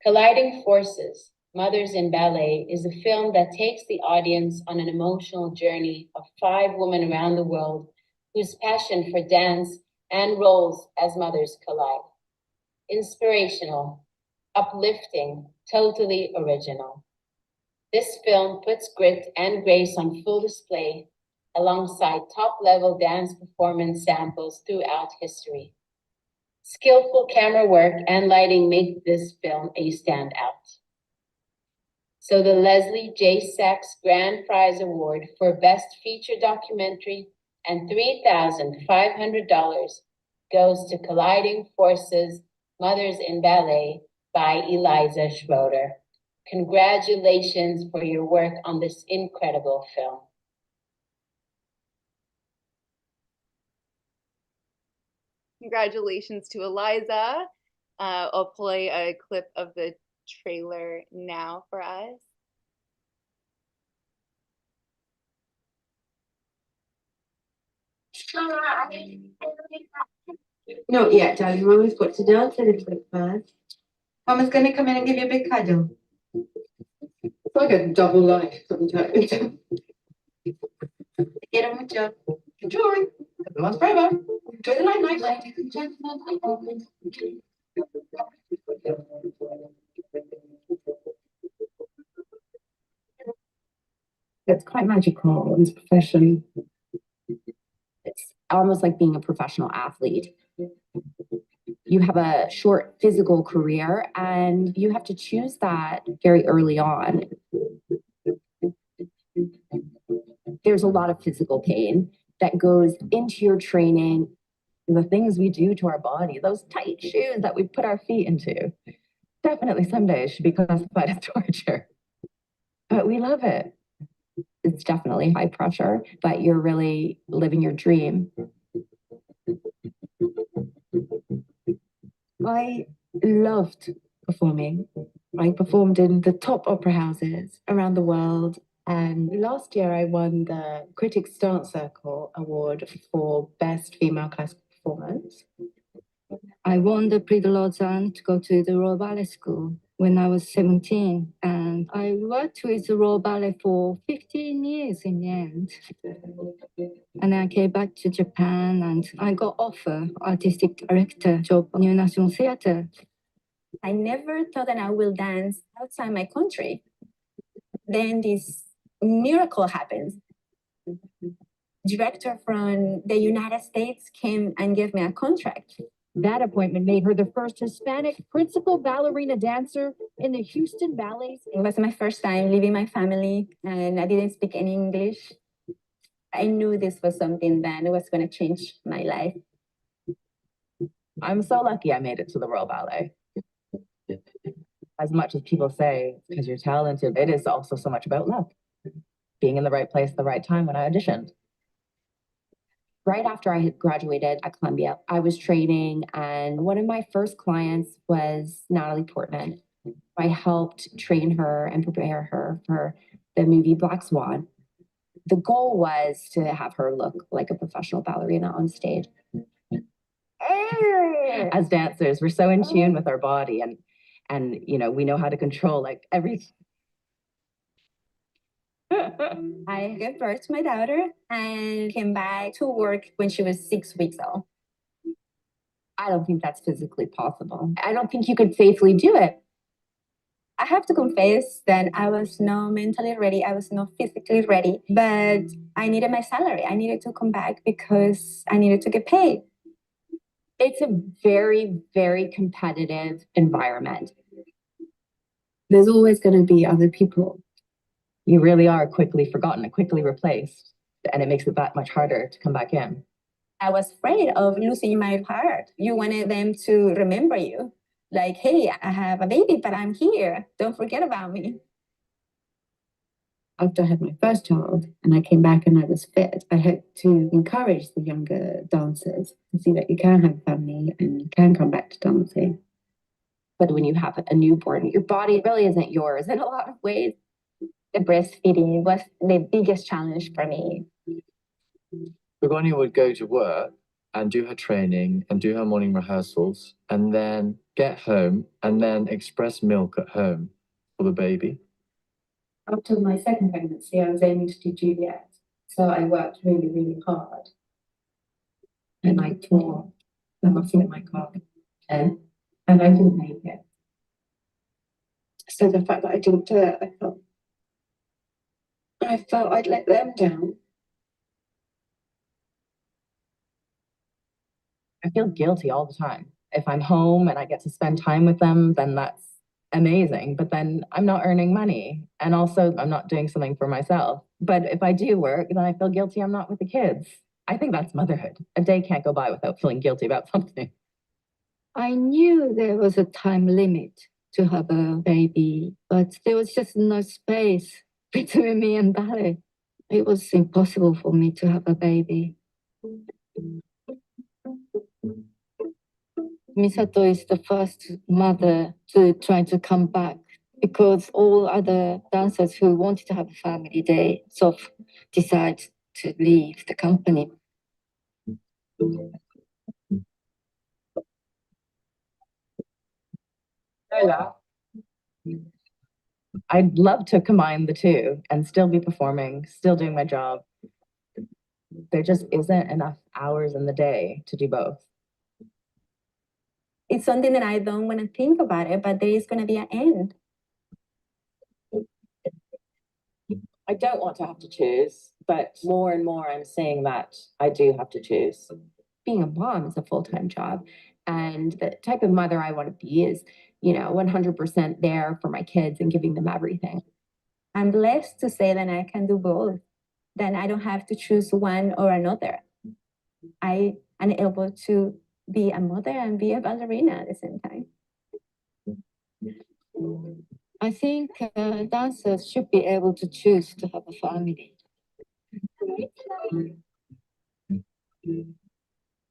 Colliding Forces, Mothers in Ballet is a film that takes the audience on an emotional journey of 5 women around the world whose passion for dance and roles as mothers collide. Inspirational, uplifting, totally original. This film puts grit and grace on full display alongside top-level dance performance samples throughout history. Skillful camera work and lighting make this film a standout. So the Leslie J. Sachs Grand Prize Award for Best Feature Documentary and $3,500 goes to Colliding Forces, Mothers in Ballet by Eliza Schroeder. Congratulations for your work on this incredible film. Congratulations to Eliza. I'll play a clip of the trailer now for us. Not yet, darling. Mama's got to dance a little bit first. Mama's going to come in and give you a big cuddle. It's like a double life sometimes. Get on with job. Enjoy. Everyone's forever. Enjoy the night, ladies and gentlemen. It's quite magical in this profession. It's almost like being a professional athlete. You have a short physical career and you have to choose that very early on. There's a lot of physical pain that goes into your training, the things we do to our body, those tight shoes that we put our feet into. Definitely some days should be classified as torture. But we love it. It's definitely high pressure, but you're really living your dream. I loved performing. I performed in the top opera houses around the world. And last year I won the Critics Dance Circle Award for Best Female Classical Performance. I won the Prix de Lausanne to go to the Royal Ballet School when I was 17. And I worked with the Royal Ballet for 15 years in the end. And I came back to Japan and I got offer artistic director job New National Theatre. I never thought that I will dance outside my country. Then this miracle happens. Director from the United States came and gave me a contract. That appointment made her the first Hispanic principal ballerina dancer in the Houston Ballets. It was my first time leaving my family and I didn't speak any English. I knew this was something that was going to change my life. I'm so lucky I made it to the Royal Ballet. As much as people say, because you're talented, it is also so much about luck. Being in the right place at the right time when I auditioned. Right after I had graduated at Columbia, I was training, and one of my first clients was Natalie Portman. I helped train her and prepare her for the movie Black Swan. The goal was to have her look like a professional ballerina on stage. As dancers, we're so in tune with our body, and you know, we know how to control like everything. I gave birth to my daughter and came back to work when she was 6 weeks old. I don't think that's physically possible. I don't think you could safely do it. I have to confess that I was not mentally ready. I was not physically ready, but I needed my salary. I needed to come back because I needed to get paid. It's a very, very competitive environment. There's always going to be other people. You really are quickly forgotten, quickly replaced, and it makes it that much harder to come back in. I was afraid of losing my part. You wanted them to remember you. Like, hey, I have a baby, but I'm here. Don't forget about me. After I had my first child and I came back and I was fit, I had to encourage the younger dancers to see that you can have a family and you can come back to dancing. But when you have a newborn, your body really isn't yours in a lot of ways. The breastfeeding was the biggest challenge for me. Begonia would go to work and do her training and do her morning rehearsals and then get home and then express milk at home for the baby. After my second pregnancy, I was aiming to do Juliet. So I worked really, really hard. And I tore the muscle in my calf. And I didn't make it. So the fact that I didn't do it, I felt I'd let them down. I feel guilty all the time. If I'm home and I get to spend time with them, then that's amazing. But then I'm not earning money. And also I'm not doing something for myself. But if I do work, then I feel guilty I'm not with the kids. I think that's motherhood. A day can't go by without feeling guilty about something. I knew there was a time limit to have a baby, but there was just no space between me and ballet. It was impossible for me to have a baby. Misato is the first mother to try to come back because all other dancers who wanted to have a family, they sort of decide to leave the company. I'd love to combine the two and still be performing, still doing my job. There just isn't enough hours in the day to do both. It's something that I don't want to think about it, but there is going to be an end. I don't want to have to choose, but more and more I'm seeing that I do have to choose. Being a mom is a full-time job, and the type of mother I want to be is, 100% there for my kids and giving them everything. I'm blessed to say that I can do both. Then I don't have to choose one or another. I am able to be a mother and be a ballerina at the same time. I think dancers should be able to choose to have a family.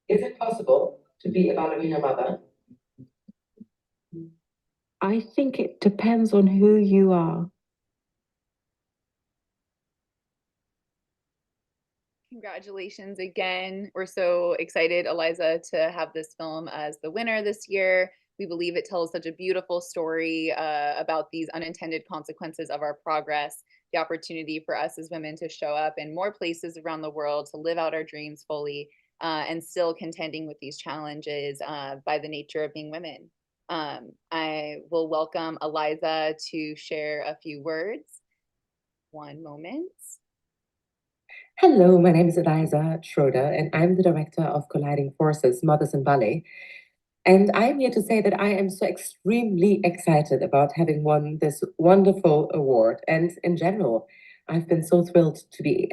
Is it possible to be a ballerina mother? I think it depends on who you are. Congratulations again. We're so excited, Eliza, to have this film as the winner this year. We believe it tells such a beautiful story about these unintended consequences of our progress. the opportunity for us as women to show up in more places around the world, to live out our dreams fully, and still contending with these challenges by the nature of being women. I will welcome Eliza to share a few words. One moment. Hello, my name is Eliza Schroeder, and I'm the director of Colliding Forces, Mothers in Ballet. And I'm here to say that I am so extremely excited about having won this wonderful award. And in general, I've been so thrilled to be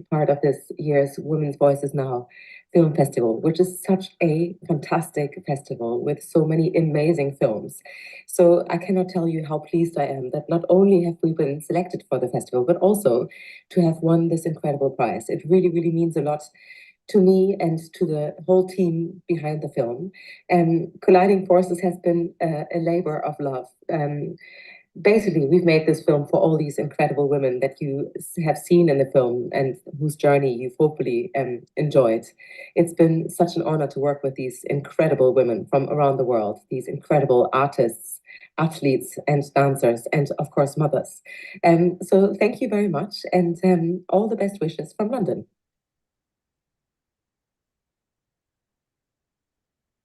part of this year's Women's Voices Now Film Festival, which is such a fantastic festival with so many amazing films. So I cannot tell you how pleased I am that not only have we been selected for the festival, but also to have won this incredible prize. It really, really means a lot to me and to the whole team behind the film. Colliding Forces has been a labor of love. Basically, we've made this film for all these incredible women that you have seen in the film and whose journey you've hopefully enjoyed. It's been such an honor to work with these incredible women from around the world, these incredible artists, athletes, and dancers, and of course, mothers. So thank you very much, and all the best wishes from London.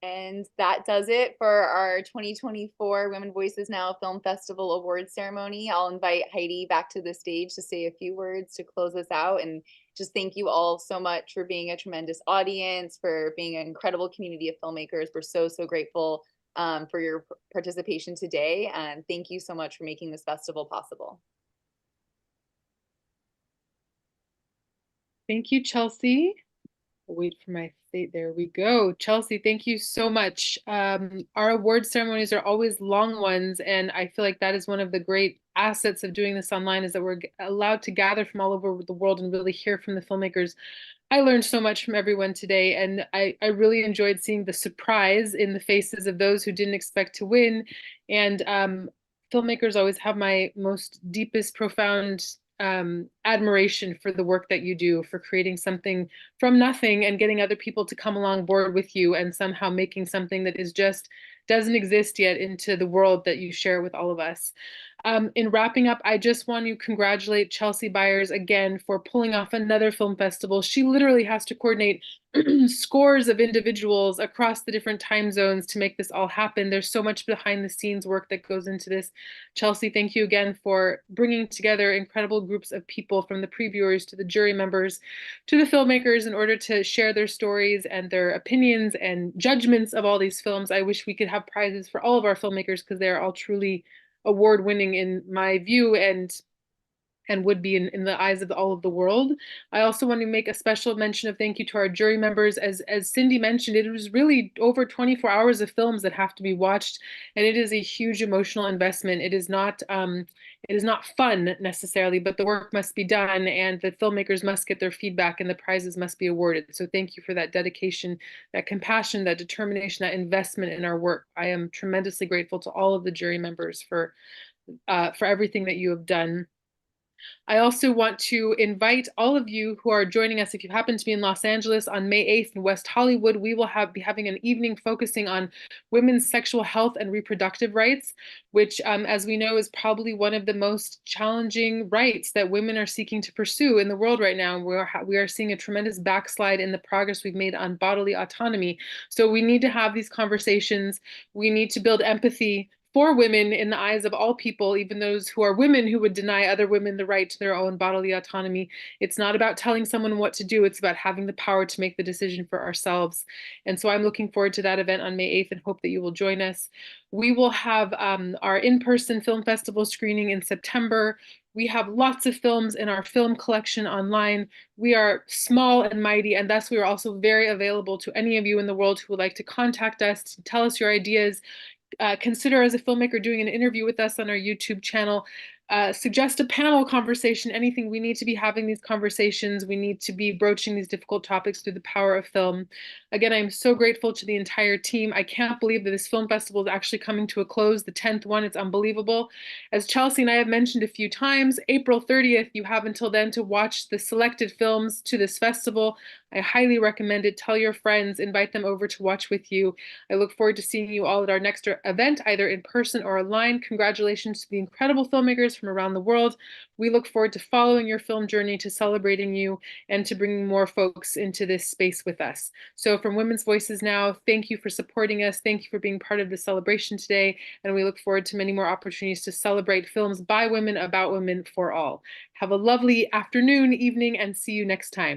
And that does it for our 2024 Women Voices Now Film Festival Awards ceremony. I'll invite Heidi back to the stage to say a few words to close us out. And just thank you all so much for being a tremendous audience, for being an incredible community of filmmakers. We're so, so grateful for your participation today. And thank you so much for making this festival possible. Thank you, Chelsea. I'll wait for my state. There we go. Chelsea, thank you so much. Our award ceremonies are always long ones, and I feel like that is one of the great assets of doing this online, is that we're allowed to gather from all over the world and really hear from the filmmakers. I learned so much from everyone today, and I really enjoyed seeing the surprise in the faces of those who didn't expect to win. And filmmakers always have my most deepest, profound admiration for the work that you do, for creating something from nothing and getting other people to come along board with you and somehow making something that is just doesn't exist yet into the world that you share with all of us. In wrapping up, I just want to congratulate Chelsea Byers again for pulling off another film festival. She literally has to coordinate scores of individuals across the different time zones to make this all happen. There's so much behind the scenes work that goes into this. Chelsea, thank you again for bringing together incredible groups of people, from the previewers to the jury members to the filmmakers, in order to share their stories and their opinions and judgments of all these films. I wish we could have prizes for all of our filmmakers, because they're all truly award-winning in my view, and would be in the eyes of all of the world. I also want to make a special mention of thank you to our jury members. As Cindy mentioned, it was really over 24 hours of films that have to be watched, and it is a huge emotional investment. It is not fun necessarily, but the work must be done, and the filmmakers must get their feedback, and the prizes must be awarded. So thank you for that dedication, that compassion, that determination, that investment in our work. I am tremendously grateful to all of the jury members for everything that you have done. I also want to invite all of you who are joining us, if you happen to be in Los Angeles, on May 8th in West Hollywood. We will be having an evening focusing on women's sexual health and reproductive rights, which, as we know, is probably one of the most challenging rights that women are seeking to pursue in the world right now. We are seeing a tremendous backslide in the progress we've made on bodily autonomy. So we need to have these conversations. We need to build empathy for women in the eyes of all people, even those who are women who would deny other women the right to their own bodily autonomy. It's not about telling someone what to do. It's about having the power to make the decision for ourselves. And so I'm looking forward to that event on May 8th and hope that you will join us. We will have our in-person film festival screening in September. We have lots of films in our film collection online. We are small and mighty, and thus we are also very available to any of you in the world who would like to contact us, to tell us your ideas. Consider, as a filmmaker, doing an interview with us on our YouTube channel. Suggest a panel conversation, anything. We need to be having these conversations. We need to be broaching these difficult topics through the power of film. Again, I'm so grateful to the entire team. I can't believe that this film festival is actually coming to a close, the 10th one. It's unbelievable. As Chelsea and I have mentioned a few times, April 30th, you have until then to watch the selected films to this festival. I highly recommend it. Tell your friends, invite them over to watch with you. I look forward to seeing you all at our next event, either in person or online. Congratulations to the incredible filmmakers from around the world. We look forward to following your film journey, to celebrating you, and to bringing more folks into this space with us. So from Women's Voices Now, thank you for supporting us. Thank you for being part of the celebration today. And we look forward to many more opportunities to celebrate films by women, about women, for all. Have a lovely afternoon, evening, and see you next time.